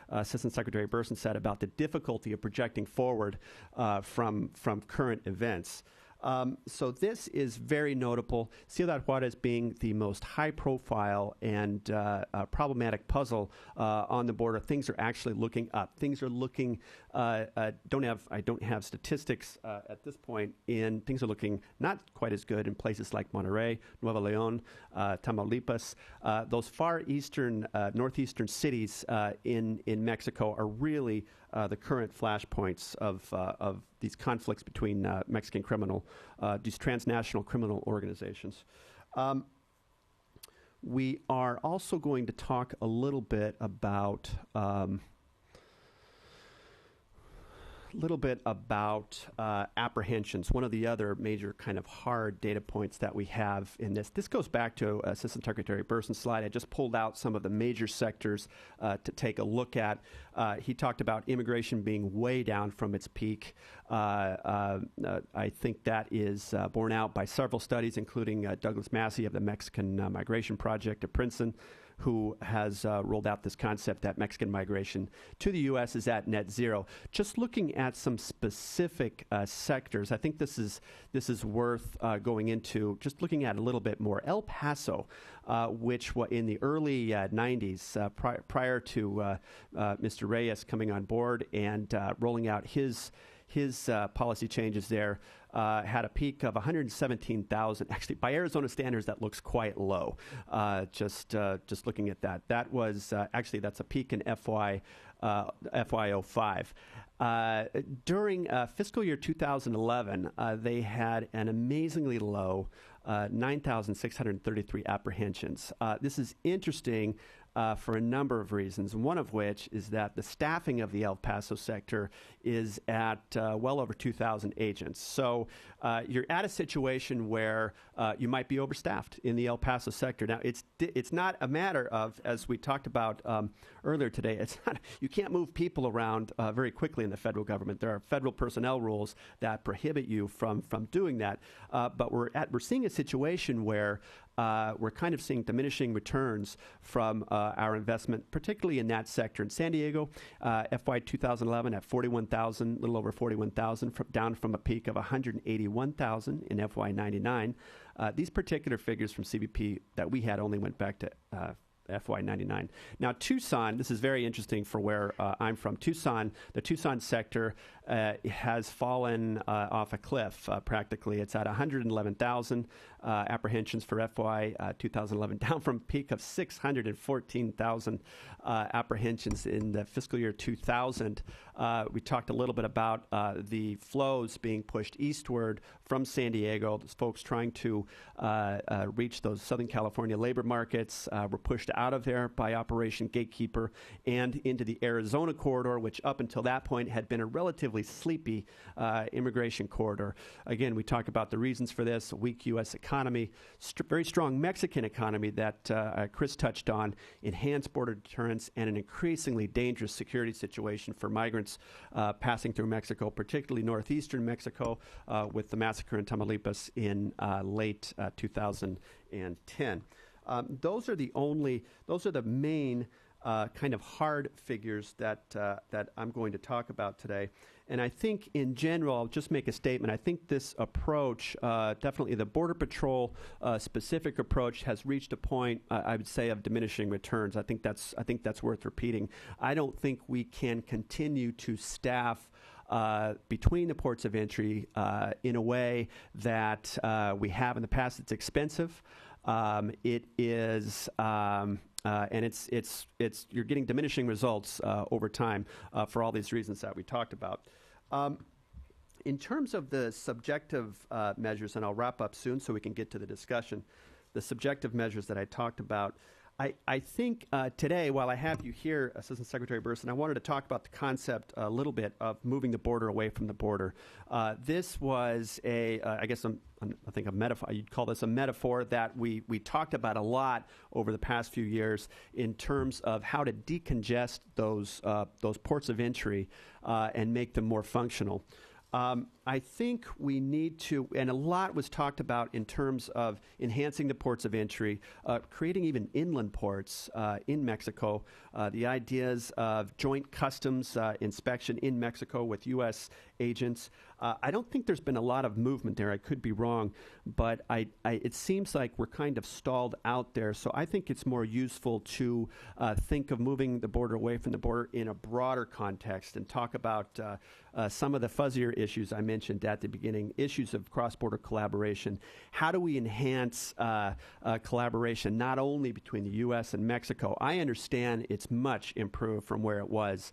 Assistant Secretary Burson said about the difficulty of projecting forward from current events. So this is very notable. Ciudad Juarez being the most high-profile and problematic puzzle on the border. Things are actually looking up. Things are looking. I don't have statistics at this point. Things are looking not quite as good in places like Monterrey, Nuevo León, Tamaulipas. Those far eastern, northeastern cities in Mexico are really the current flashpoints of these conflicts between Mexican these transnational criminal organizations. We are also going to talk a little bit about apprehensions. One of the other major kind of hard data points that we have in this. This goes back to Assistant Secretary Burson's slide. I just pulled out some of the major sectors to take a look at. He talked about immigration being way down from its peak. I think that is borne out by several studies, including Douglas Massey of the Mexican Migration Project at Princeton, who has rolled out this concept that Mexican migration to the U.S. is at net zero. Just looking at some specific sectors, I think this is worth going into, just looking at a little bit more. El Paso, which in the early 90s, prior to Mr. Reyes coming on board and rolling out his policy changes there, had a peak of 117,000. Actually, by Arizona standards, that looks quite low. Just looking at that, that was that's a peak in FY05. During fiscal year 2011, they had an amazingly low 9,633 apprehensions. This is interesting for a number of reasons, one of which is that the staffing of the El Paso sector is at well over 2,000 agents. So you're at a situation where you might be overstaffed in the El Paso sector. Now, it's not a matter of, as we talked about earlier today, you can't move people around very quickly in the federal government. There are federal personnel rules that prohibit you from doing that. But we're seeing a situation where we're kind of seeing diminishing returns from our investment, particularly in that sector. In San Diego, FY 2011 at 41,000, a little over 41,000, down from a peak of 181,000 in FY 99. These particular figures from CBP that we had only went back to FY 99. Now, Tucson, this is very interesting for where I'm from. Tucson, the Tucson sector has fallen off a cliff practically. It's at 111,000 apprehensions for FY 2011, down from a peak of 614,000 apprehensions in the fiscal year 2000. We talked a little bit about the flows being pushed eastward from San Diego. Those folks trying to reach those Southern California labor markets were pushed out of there by Operation Gatekeeper and into the Arizona corridor, which up until that point had been a relatively sleepy immigration corridor. Again, we talk about the reasons for this: a weak U.S. economy, very strong Mexican economy that Chris touched on, enhanced border deterrence, and an increasingly dangerous security situation for migrants passing through Mexico, particularly northeastern Mexico, with the massacre in Tamaulipas in late 2010. Those are the main kind of hard figures that I'm going to talk about today. And I think in general, I'll just make a statement. I think this approach, definitely the Border Patrol specific approach, has reached a point, I would say, of diminishing returns. I think that's worth repeating. I don't think we can continue to staff between the ports of entry in a way that we have in the past. It's expensive. It is. And it's you're getting diminishing results over time for all these reasons that we talked about. In terms of the subjective measures, and I'll wrap up soon so we can get to the discussion, the subjective measures that I talked about, I think today, while I have you here, Assistant Secretary Burson, I wanted to talk about the concept a little bit of moving the border away from the border. This was I think a metaphor. You'd call this a metaphor that we talked about a lot over the past few years in terms of how to decongest those ports of entry and make them more functional. I think we need to, and a lot was talked about in terms of enhancing the ports of entry, creating even inland ports in Mexico, the ideas of joint customs inspection in Mexico with U.S. agents. I don't think there's been a lot of movement there. I could be wrong, but it seems like we're kind of stalled out there. So I think it's more useful to think of moving the border away from the border in a broader context and talk about some of the fuzzier issues I mentioned at the beginning, issues of cross-border collaboration. How do we enhance collaboration not only between the U.S. and Mexico? I understand it's much improved from where it was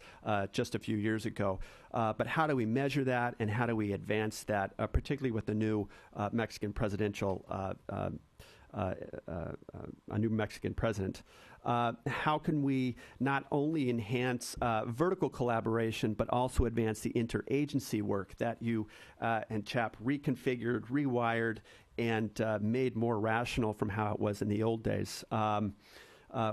just a few years ago. But how do we measure that, and how do we advance that, particularly with the new Mexican presidential, a new Mexican president? How can we not only enhance vertical collaboration, but also advance the interagency work that you and CHAP reconfigured, rewired, and made more rational from how it was in the old days?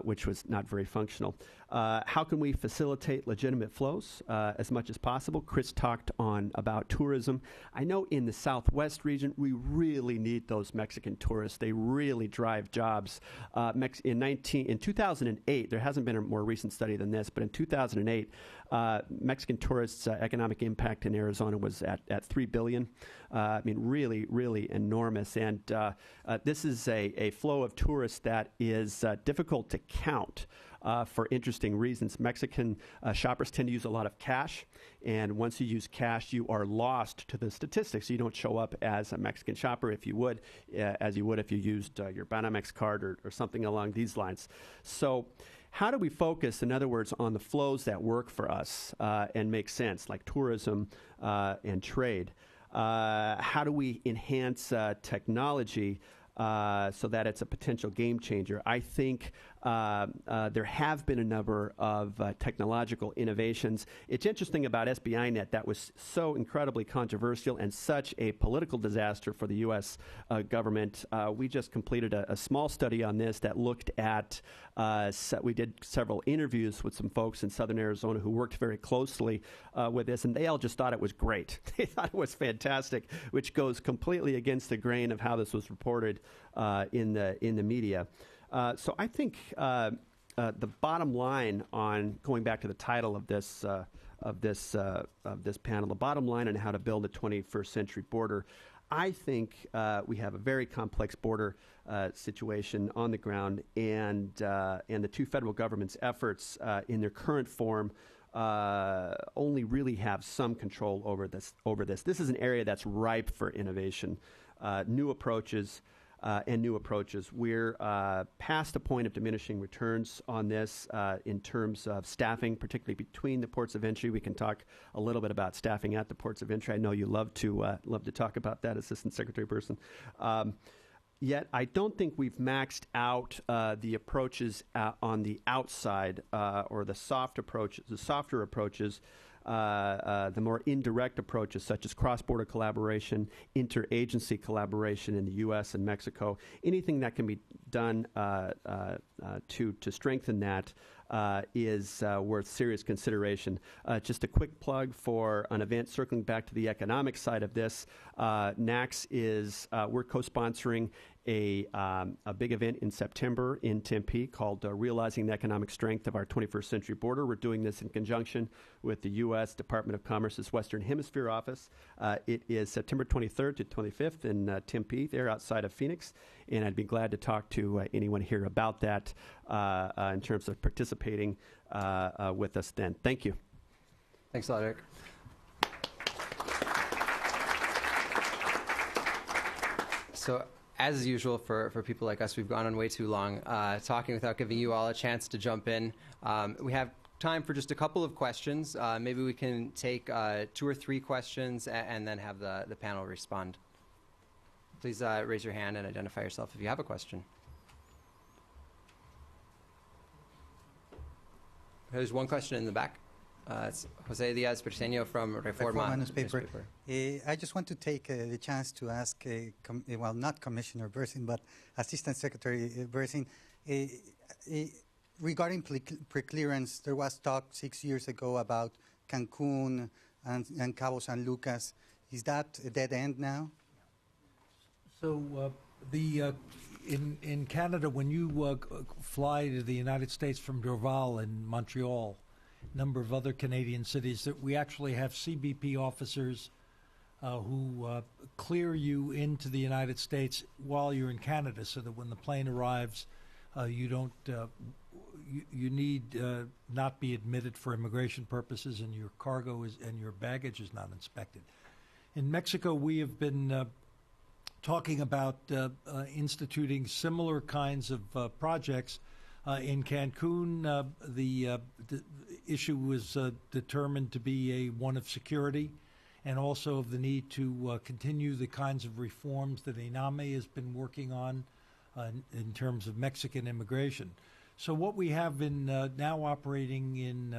Which was not very functional. How can we facilitate legitimate flows as much as possible? Chris talked about tourism. I know in the Southwest region, we really need those Mexican tourists. They really drive jobs. In 2008, there hasn't been a more recent study than this, but in 2008, Mexican tourists' economic impact in Arizona was at $3 billion. I mean, really, really enormous. And this is a flow of tourists that is difficult to count. For interesting reasons. Mexican shoppers tend to use a lot of cash, and once you use cash, you are lost to the statistics. You don't show up as a Mexican shopper as you would if you used your Banamex card or something along these lines. So how do we focus, in other words, on the flows that work for us and make sense, like tourism and trade? How do we enhance technology so that it's a potential game changer? I think there have been a number of technological innovations. It's interesting about SBInet, that was so incredibly controversial and such a political disaster for the U.S. Government. We just completed a small study on this that looked at, we did several interviews with some folks in southern Arizona who worked very closely with this, and they all just thought it was great. They thought it was fantastic, which goes completely against the grain of how this was reported in the media. So I think the bottom line, on going back to the title of this panel, the bottom line on how to build a 21st century border, I think we have a very complex border situation on the ground, and the two federal governments' efforts in their current form only really have some control over this. This is an area that's ripe for innovation, new approaches. We're past the point of diminishing returns on this in terms of staffing, particularly between the ports of entry. We can talk a little bit about staffing at the ports of entry. I know you love to talk about that, Assistant Secretary Burson. Yet I don't think we've maxed out the approaches on the outside or the softer approaches. The more indirect approaches, such as cross-border collaboration, interagency collaboration in the U.S. and Mexico, anything that can be done to strengthen that is worth serious consideration. Just a quick plug for an event circling back to the economic side of this. NACS we're co-sponsoring a big event in September in Tempe called Realizing the Economic Strength of Our 21st Century Border. We're doing this in conjunction with the U.S. Department of Commerce's Western Hemisphere office. It is September 23rd to 25th in Tempe, there outside of Phoenix, and I'd be glad to talk to anyone here about that in terms of participating with us then. Thank you. Thanks a lot, Eric. So, as usual for people like us, we've gone on way too long talking without giving you all a chance to jump in. We have time for just a couple of questions. Maybe we can take 2 or 3 questions and then have the panel respond. Please raise your hand and identify yourself if you have a question. There's one question in the back. It's Jose Diaz Briceño from Reforma newspaper. I just want to take the chance to ask, well, not Commissioner Burson, but Assistant Secretary Burson, regarding preclearance. There was talk 6 years ago about Cancun and Cabo San Lucas. Is that a dead end now? So in Canada, when you fly to the United States from Dorval and Montreal, number of other Canadian cities, that we actually have CBP officers who clear you into the United States while you're in Canada, so that when the plane arrives, you don't you need not be admitted for immigration purposes, and your cargo and your baggage is not inspected. In Mexico, we have been talking about instituting similar kinds of projects. In Cancun, the issue was determined to be one of security, and also of the need to continue the kinds of reforms that INAME has been working on in terms of Mexican immigration. So what we have in now operating in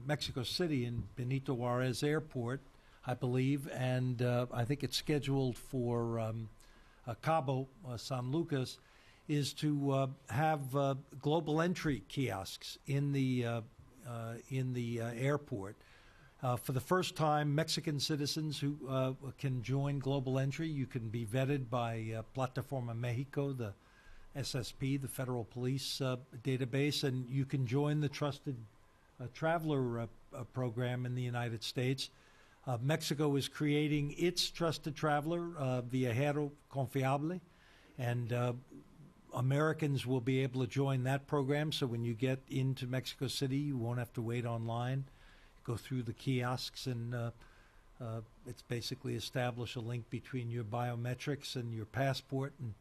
Mexico City, in Benito Juarez Airport, I believe, and I think it's scheduled for Cabo San Lucas, is to have global entry kiosks in the airport. For the first time, Mexican citizens who can join global entry, you can be vetted by Plataforma Mexico, the SSP, the Federal Police database, and you can join the Trusted Traveler program in the United States. Mexico is creating its Trusted Traveler, Viajero Confiable, and Americans will be able to join that program, so when you get into Mexico City, you won't have to wait online. Go through the kiosks, and it's basically establish a link between your biometrics and your passport, and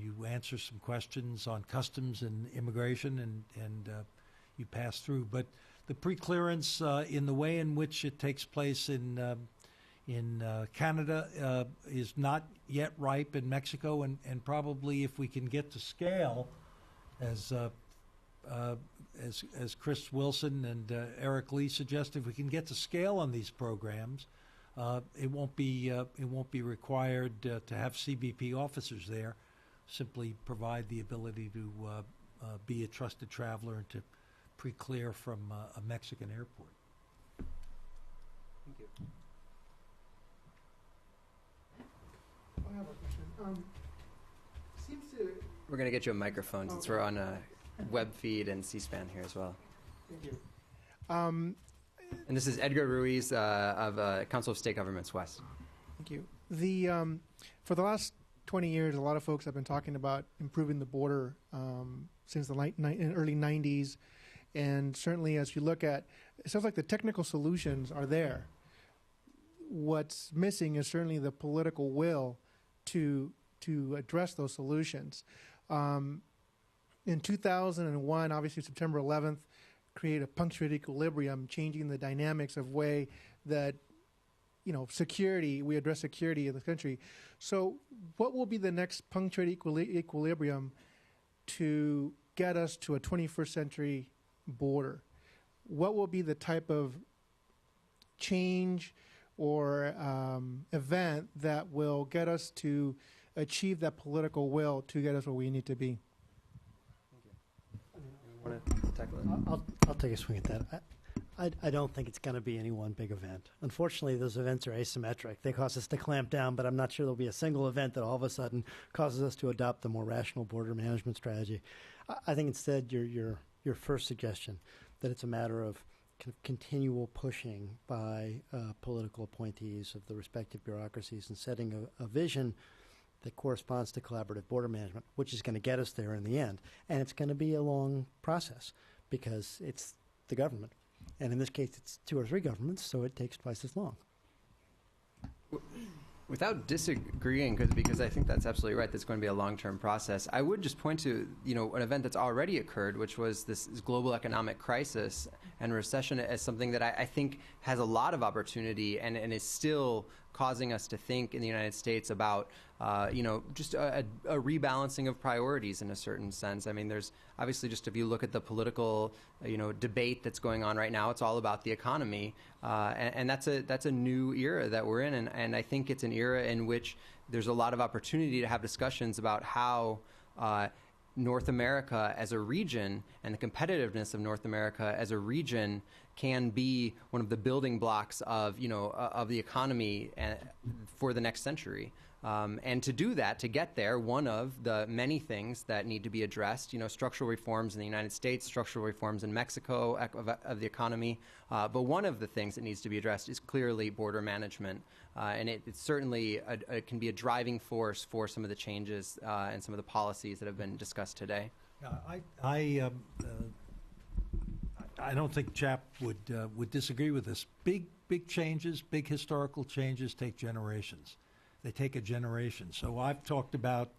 you answer some questions on customs and immigration, and you pass through. But the pre-clearance, in the way in which it takes place in Canada, is not yet ripe in Mexico, and probably if we can get to scale, as Chris Wilson and Eric Lee suggested, if we can get to scale on these programs, it won't be required to have CBP officers there. Simply provide the ability to be a trusted traveler and to pre-clear from a Mexican airport. Thank you. I have a question. We're going to get you a microphone since we're on a web feed and C-SPAN here as well. Thank you. And this is Edgar Ruiz of Council of State Governments West. Thank you. For the last 20 years, a lot of folks have been talking about improving the border since the early 90s. And certainly as you look at, it sounds like the technical solutions are there. What's missing is certainly the political will to address those solutions. In 2001, obviously September 11th, create a punctuated equilibrium, changing the dynamics of way that, security, we address security in the country. So what will be the next punctuated equilibrium to get us to a 21st century border? What will be the type of change or event that will get us to achieve that political will to get us where we need to be? Want to tackle it? I'll take a swing at that. I don't think it's going to be any one big event. Unfortunately, those events are asymmetric. They cause us to clamp down, but I'm not sure there'll be a single event that all of a sudden causes us to adopt a more rational border management strategy. I think instead your first suggestion, that it's a matter of kind of continual pushing by political appointees of the respective bureaucracies and setting a vision that corresponds to collaborative border management, which is going to get us there in the end. And it's going to be a long process because it's the government. And in this case, it's 2 or 3 governments, so it takes twice as long. Without disagreeing, because I think that's absolutely right, that's going to be a long-term process, I would just point to an event that's already occurred, which was this global economic crisis and recession as something that I think has a lot of opportunity and is still causing us to think in the United States about just a rebalancing of priorities in a certain sense. I mean, there's obviously, just if you look at the political debate that's going on right now, it's all about the economy, and that's a new era that we're in, and I think it's an era in which there's a lot of opportunity to have discussions about how North America as a region and the competitiveness of North America as a region can be one of the building blocks of the economy for the next century. And to do that, to get there, one of the many things that need to be addressed, structural reforms in the United States, structural reforms in Mexico of the economy. But one of the things that needs to be addressed is clearly border management. And it certainly it can be a driving force for some of the changes and some of the policies that have been discussed today. I don't think Chap would disagree with this. Big changes, big historical changes take generations. They take a generation. So I've talked about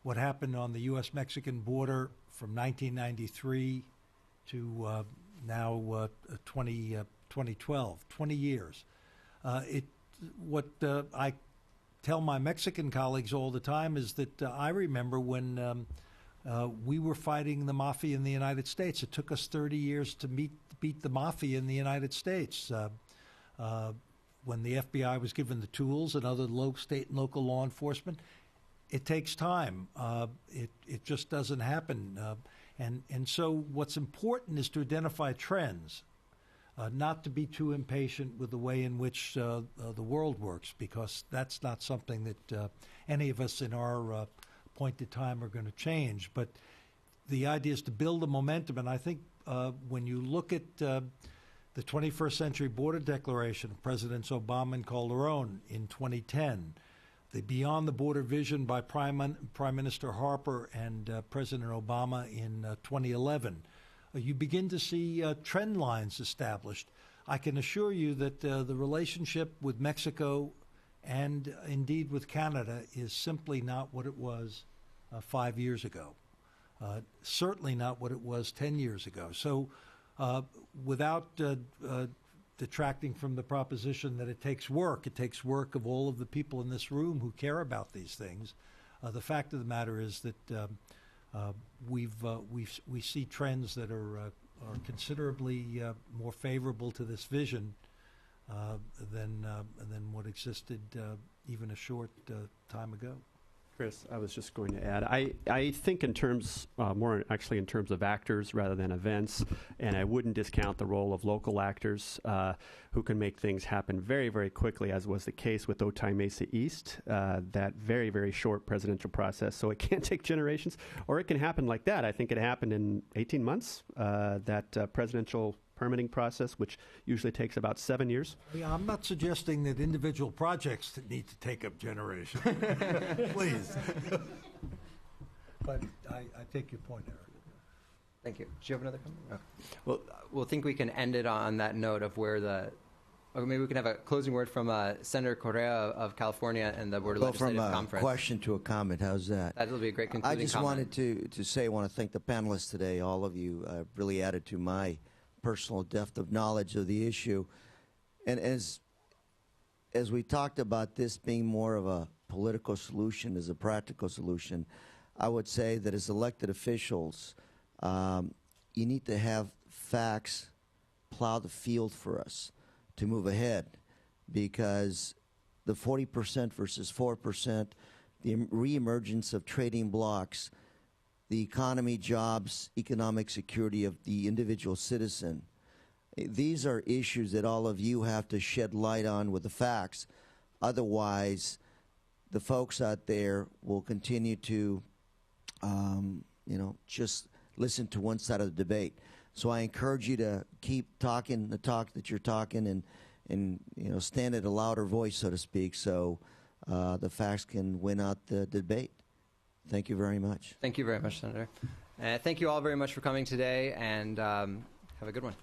what happened on the U.S.-Mexican border from 1993 to now 2012, 20 years. What I tell my Mexican colleagues all the time is that I remember when we were fighting the mafia in the United States. It took us 30 years to beat the mafia in the United States. When the FBI was given the tools and other state and local law enforcement, it takes time. It just doesn't happen. And so what's important is to identify trends, not to be too impatient with the way in which the world works, because that's not something that any of us in our appointed time are going to change. But the idea is to build the momentum, and I think when you look at the 21st Century Border Declaration of Presidents Obama and Calderon in 2010, the Beyond the Border Vision by Prime Minister Harper and President Obama in 2011, you begin to see trend lines established. I can assure you that the relationship with Mexico and indeed with Canada is simply not what it was 5 years ago, certainly not what it was 10 years ago. So without detracting from the proposition that it takes work of all of the people in this room who care about these things. The fact of the matter is that we see trends that are considerably more favorable to this vision than what existed even a short time ago. Chris, I was just going to add, I think in terms, more actually in terms of actors rather than events, and I wouldn't discount the role of local actors who can make things happen very, very quickly, as was the case with Otay Mesa East, that very, very short presidential process. So it can take generations, or it can happen like that. I think it happened in 18 months, that presidential permitting process, which usually takes about 7 years. Yeah, I'm not suggesting that individual projects need to take up generations. Please. But I take your point, Eric. Thank you. Do you have another comment? Oh. Well, we'll think we can end it on that note of where or maybe we can have a closing word from Senator Correa of California and the Border Legislative Conference. From a question to a comment, how's that? That'll be a great concluding I just comment. wanted to say I want to thank the panelists today. All of you really added to my personal depth of knowledge of the issue. And as we talked about this being more of a political solution as a practical solution, I would say that as elected officials, you need to have facts plow the field for us to move ahead, because the 40% versus 4%, the reemergence of trading blocks, the economy, jobs, economic security of the individual citizen, These are issues that all of you have to shed light on with the facts. Otherwise, the folks out there will continue to, just listen to one side of the debate. So I encourage you to keep talking the talk that you're talking and stand at a louder voice, so to speak, so the facts can win out the debate. Thank you very much. Thank you very much, Senator. Thank you all very much for coming today, and have a good one.